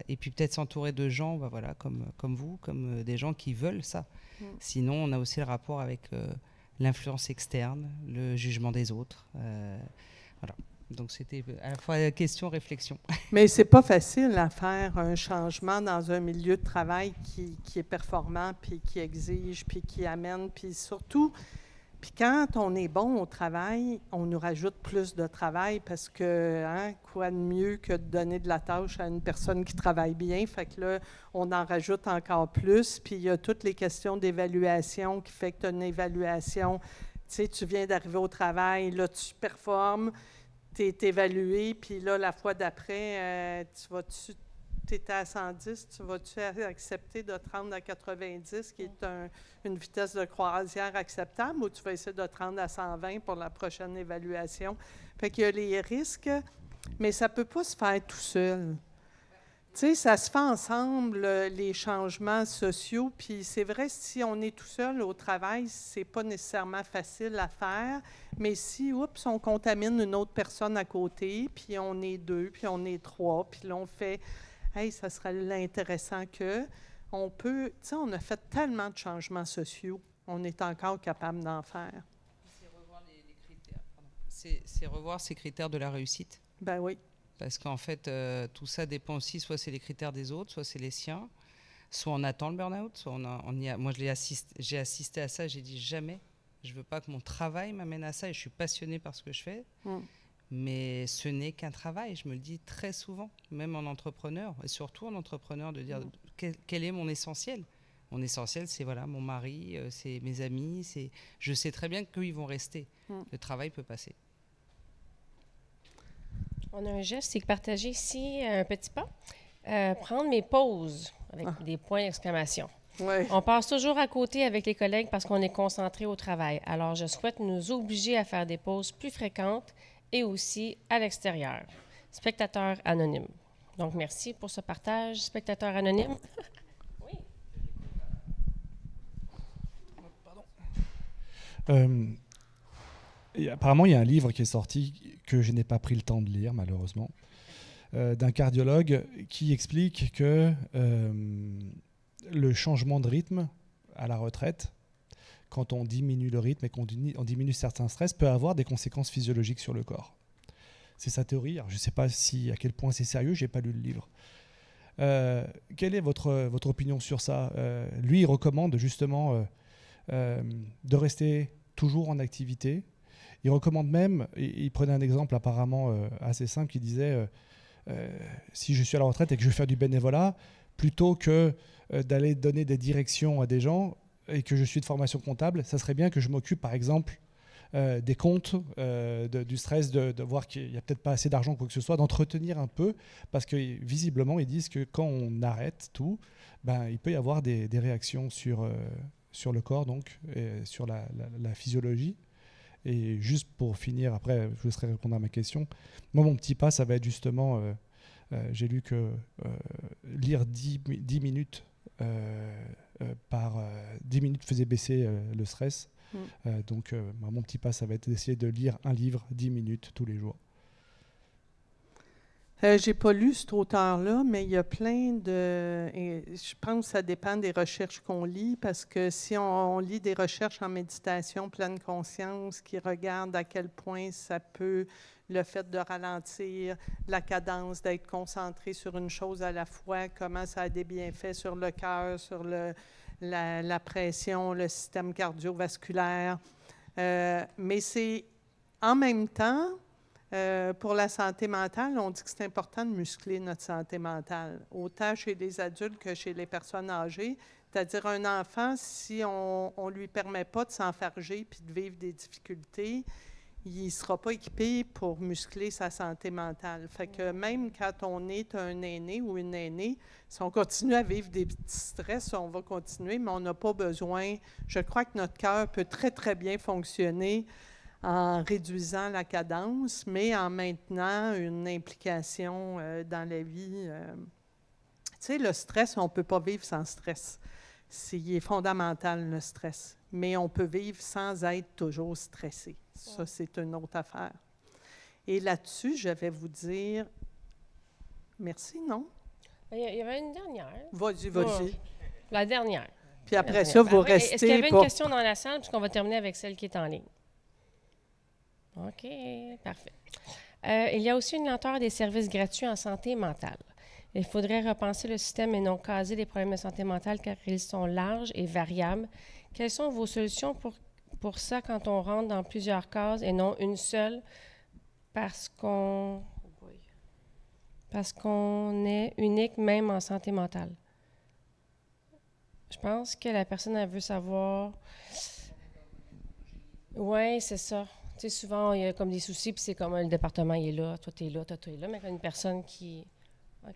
Et puis peut-être s'entourer de gens comme vous, comme des gens qui veulent ça. Sinon, on a aussi le rapport avec l'influence externe, le jugement des autres. Donc, c'était à la fois question, réflexion. Mais c'est pas facile à faire un changement dans un milieu de travail qui est performant, puis qui exige, puis qui amène, puis surtout, puis quand on est bon au travail, on nous rajoute plus de travail parce que, quoi de mieux que de donner de la tâche à une personne qui travaille bien? Fait que là, on en rajoute encore plus, puis il y a toutes les questions d'évaluation qui fait que tu as une évaluation. Tu sais, tu viens d'arriver au travail, là, tu performes, tu es évalué, puis là, la fois d'après, tu étais à 110, tu vas-tu accepter de te rendre à 90, qui est une vitesse de croisière acceptable, ou tu vas essayer de te rendre à 120 pour la prochaine évaluation? Fait qu'il y a les risques, mais ça ne peut pas se faire tout seul. Tu sais, ça se fait ensemble, les changements sociaux, puis c'est vrai, si on est tout seul au travail, c'est pas nécessairement facile à faire, mais si, on contamine une autre personne à côté, puis on est 2, puis on est 3, puis là, on fait, ça serait intéressant que, on peut, tu sais, on a fait tellement de changements sociaux, on est encore capable d'en faire. C'est revoir les critères, c'est revoir ces critères de la réussite. Ben oui. Parce qu'en fait, tout ça dépend aussi, soit c'est les critères des autres, soit c'est les siens, soit on attend le burn-out, soit moi, j'ai assisté à ça, j'ai dit jamais, je ne veux pas que mon travail m'amène à ça, et je suis passionnée par ce que je fais, mais ce n'est qu'un travail, je me le dis très souvent, même en entrepreneur, et surtout en entrepreneur, de dire quel est mon essentiel. Mon essentiel, c'est mon mari, c'est mes amis, je sais très bien qu'eux, ils vont rester. Le travail peut passer. On a un geste, c'est partager ici un petit pas. Prendre mes pauses avec des points d'exclamation. Ouais. On passe toujours à côté avec les collègues parce qu'on est concentré au travail. Alors, je souhaite nous obliger à faire des pauses plus fréquentes et aussi à l'extérieur. Spectateur anonyme. Donc, merci pour ce partage, spectateur anonyme. Apparemment, il y a un livre qui est sorti que je n'ai pas pris le temps de lire, malheureusement, d'un cardiologue qui explique que le changement de rythme à la retraite, quand on diminue le rythme et qu'on diminue certains stress, peut avoir des conséquences physiologiques sur le corps. C'est sa théorie. Alors, je ne sais pas à quel point c'est sérieux, je n'ai pas lu le livre. Quelle est votre opinion sur ça? Lui, il recommande justement de rester toujours en activité. Il recommande même, il prenait un exemple apparemment assez simple, qui disait si je suis à la retraite et que je vais faire du bénévolat, plutôt que d'aller donner des directions à des gens et que je suis de formation comptable, ça serait bien que je m'occupe par exemple des comptes, du stress, de voir qu'il n'y a peut-être pas assez d'argent ou quoi que ce soit, d'entretenir un peu, parce que visiblement ils disent que quand on arrête tout, il peut y avoir des réactions sur le corps, donc, et sur la physiologie. Et juste pour finir, après je vous laisserai répondre à ma question, moi mon petit pas, ça va être justement, j'ai lu que lire 10 minutes par 10 minutes faisait baisser le stress. Donc mon petit pas, ça va être d'essayer de lire un livre 10 minutes tous les jours. J'ai pas lu cet auteur-là, mais il y a plein de... et je pense que ça dépend des recherches qu'on lit, parce que si on lit des recherches en méditation, pleine conscience, qui regardent à quel point ça peut, le fait de ralentir la cadence, d'être concentré sur une chose à la fois, comment ça a des bienfaits sur le cœur, sur la pression, le système cardiovasculaire. Mais c'est en même temps... pour la santé mentale, on dit que c'est important de muscler notre santé mentale, autant chez les adultes que chez les personnes âgées. C'est-à-dire un enfant, si on ne lui permet pas de s'enfarger puis de vivre des difficultés, il ne sera pas équipé pour muscler sa santé mentale. Fait que même quand on est un aîné ou une aînée, si on continue à vivre des petits stress, on va continuer, mais on n'a pas besoin. Je crois que notre cœur peut très, très bien fonctionner en réduisant la cadence, mais en maintenant une implication dans la vie. Tu sais, le stress, on ne peut pas vivre sans stress. Il est fondamental, le stress. Mais on peut vivre sans être toujours stressé. Ça, c'est une autre affaire. Et là-dessus, je vais vous dire... Merci, non? Il y avait une dernière. Vas-y. La dernière. Puis après ça, vous restez... Est-ce qu'il y avait une question dans la salle, puisqu'on va terminer avec celle qui est en ligne? OK, parfait. Il y a aussi une lenteur des services gratuits en santé mentale. Il faudrait repenser le système et non caser les problèmes de santé mentale car ils sont larges et variables. Quelles sont vos solutions pour ça quand on rentre dans plusieurs cases et non une seule parce qu'on est unique même en santé mentale? Je pense que la personne, elle veut savoir... Oui, c'est ça. Tu sais, souvent, il y a comme des soucis, puis c'est comme le département, il est là, toi, tu es là, toi, tu es là, mais quand une personne qui... OK,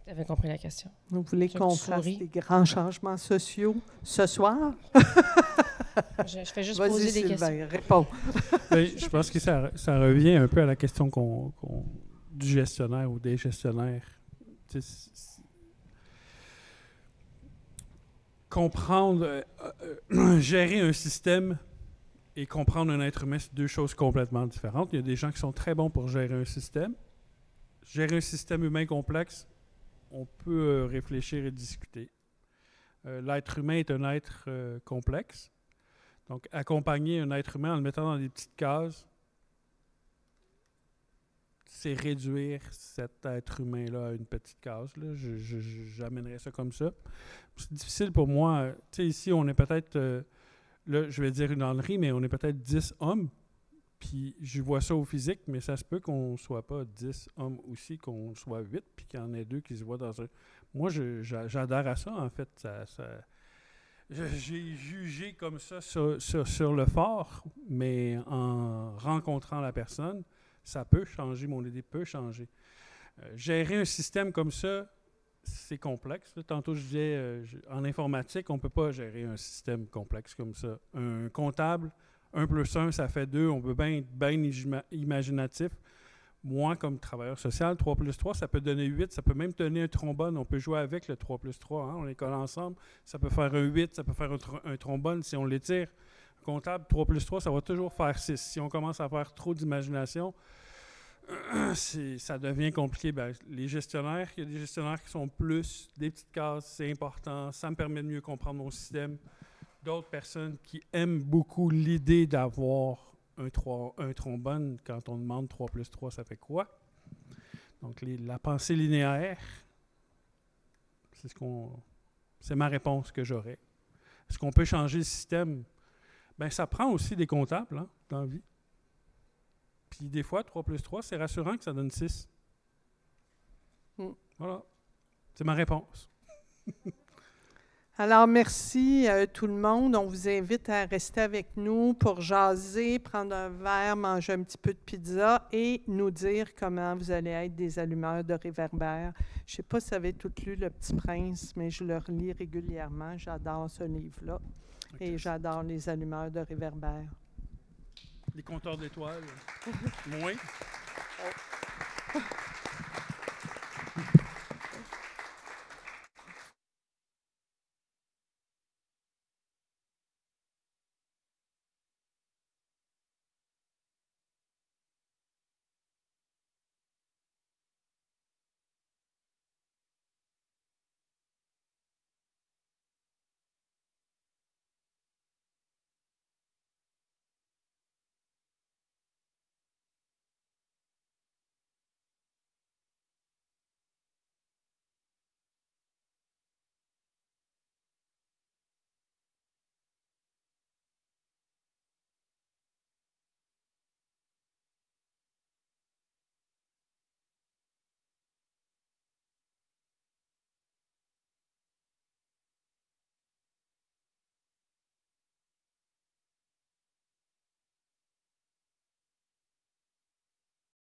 tu avais compris la question. Vous voulez qu'on fasse des grands changements sociaux ce soir? Je fais juste poser des questions. Réponds. Je pense que ça revient un peu à la question du gestionnaire ou des gestionnaires. Comprendre, gérer un système et comprendre un être humain, c'est deux choses complètement différentes. Il y a des gens qui sont très bons pour gérer un système. Gérer un système humain complexe, on peut réfléchir et discuter. L'être humain est un être complexe. Donc, accompagner un être humain en le mettant dans des petites cases, c'est réduire cet être humain-là à une petite case. Là. J'amènerais ça comme ça. C'est difficile pour moi. Tu sais, ici, on est peut-être... là, je vais dire une ânerie, mais on est peut-être 10 hommes, puis je vois ça au physique, mais ça se peut qu'on ne soit pas 10 hommes aussi, qu'on soit 8, puis qu'il y en ait 2 qui se voient dans un... Moi, j'adhère à ça, en fait. J'ai jugé comme ça sur le fort, mais en rencontrant la personne, ça peut changer, mon idée peut changer. Gérer un système comme ça, c'est complexe. Là, tantôt, je disais, en informatique, on ne peut pas gérer un système complexe comme ça. Un comptable, 1 + 1, ça fait 2. On peut bien être bien imaginatif. Moi, comme travailleur social, 3 + 3, ça peut donner 8. Ça peut même donner un trombone. On peut jouer avec le 3 + 3. Hein? On les colle ensemble. Ça peut faire un 8. Ça peut faire un trombone si on l'étire. Un comptable, 3 + 3, ça va toujours faire 6. Si on commence à faire trop d'imagination, ça devient compliqué. Ben, les gestionnaires, il y a des gestionnaires qui sont plus des petites cases, c'est important, ça me permet de mieux comprendre mon système. D'autres personnes qui aiment beaucoup l'idée d'avoir un trombone, quand on demande 3 + 3, ça fait quoi? Donc, la pensée linéaire, c'est ma réponse que j'aurais. Est-ce qu'on peut changer le système? Ben, ça prend aussi des comptables hein, dans la vie. Puis des fois, 3 + 3, c'est rassurant que ça donne 6. Voilà. C'est ma réponse. Alors, merci tout le monde. On vous invite à rester avec nous pour jaser, prendre un verre, manger un petit peu de pizza et nous dire comment vous allez être des allumeurs de réverbères. Je ne sais pas si vous avez tous lu Le Petit Prince, mais je le relis régulièrement. J'adore ce livre-là. Okay. Et j'adore les allumeurs de réverbères. Les compteurs d'étoiles. Moins.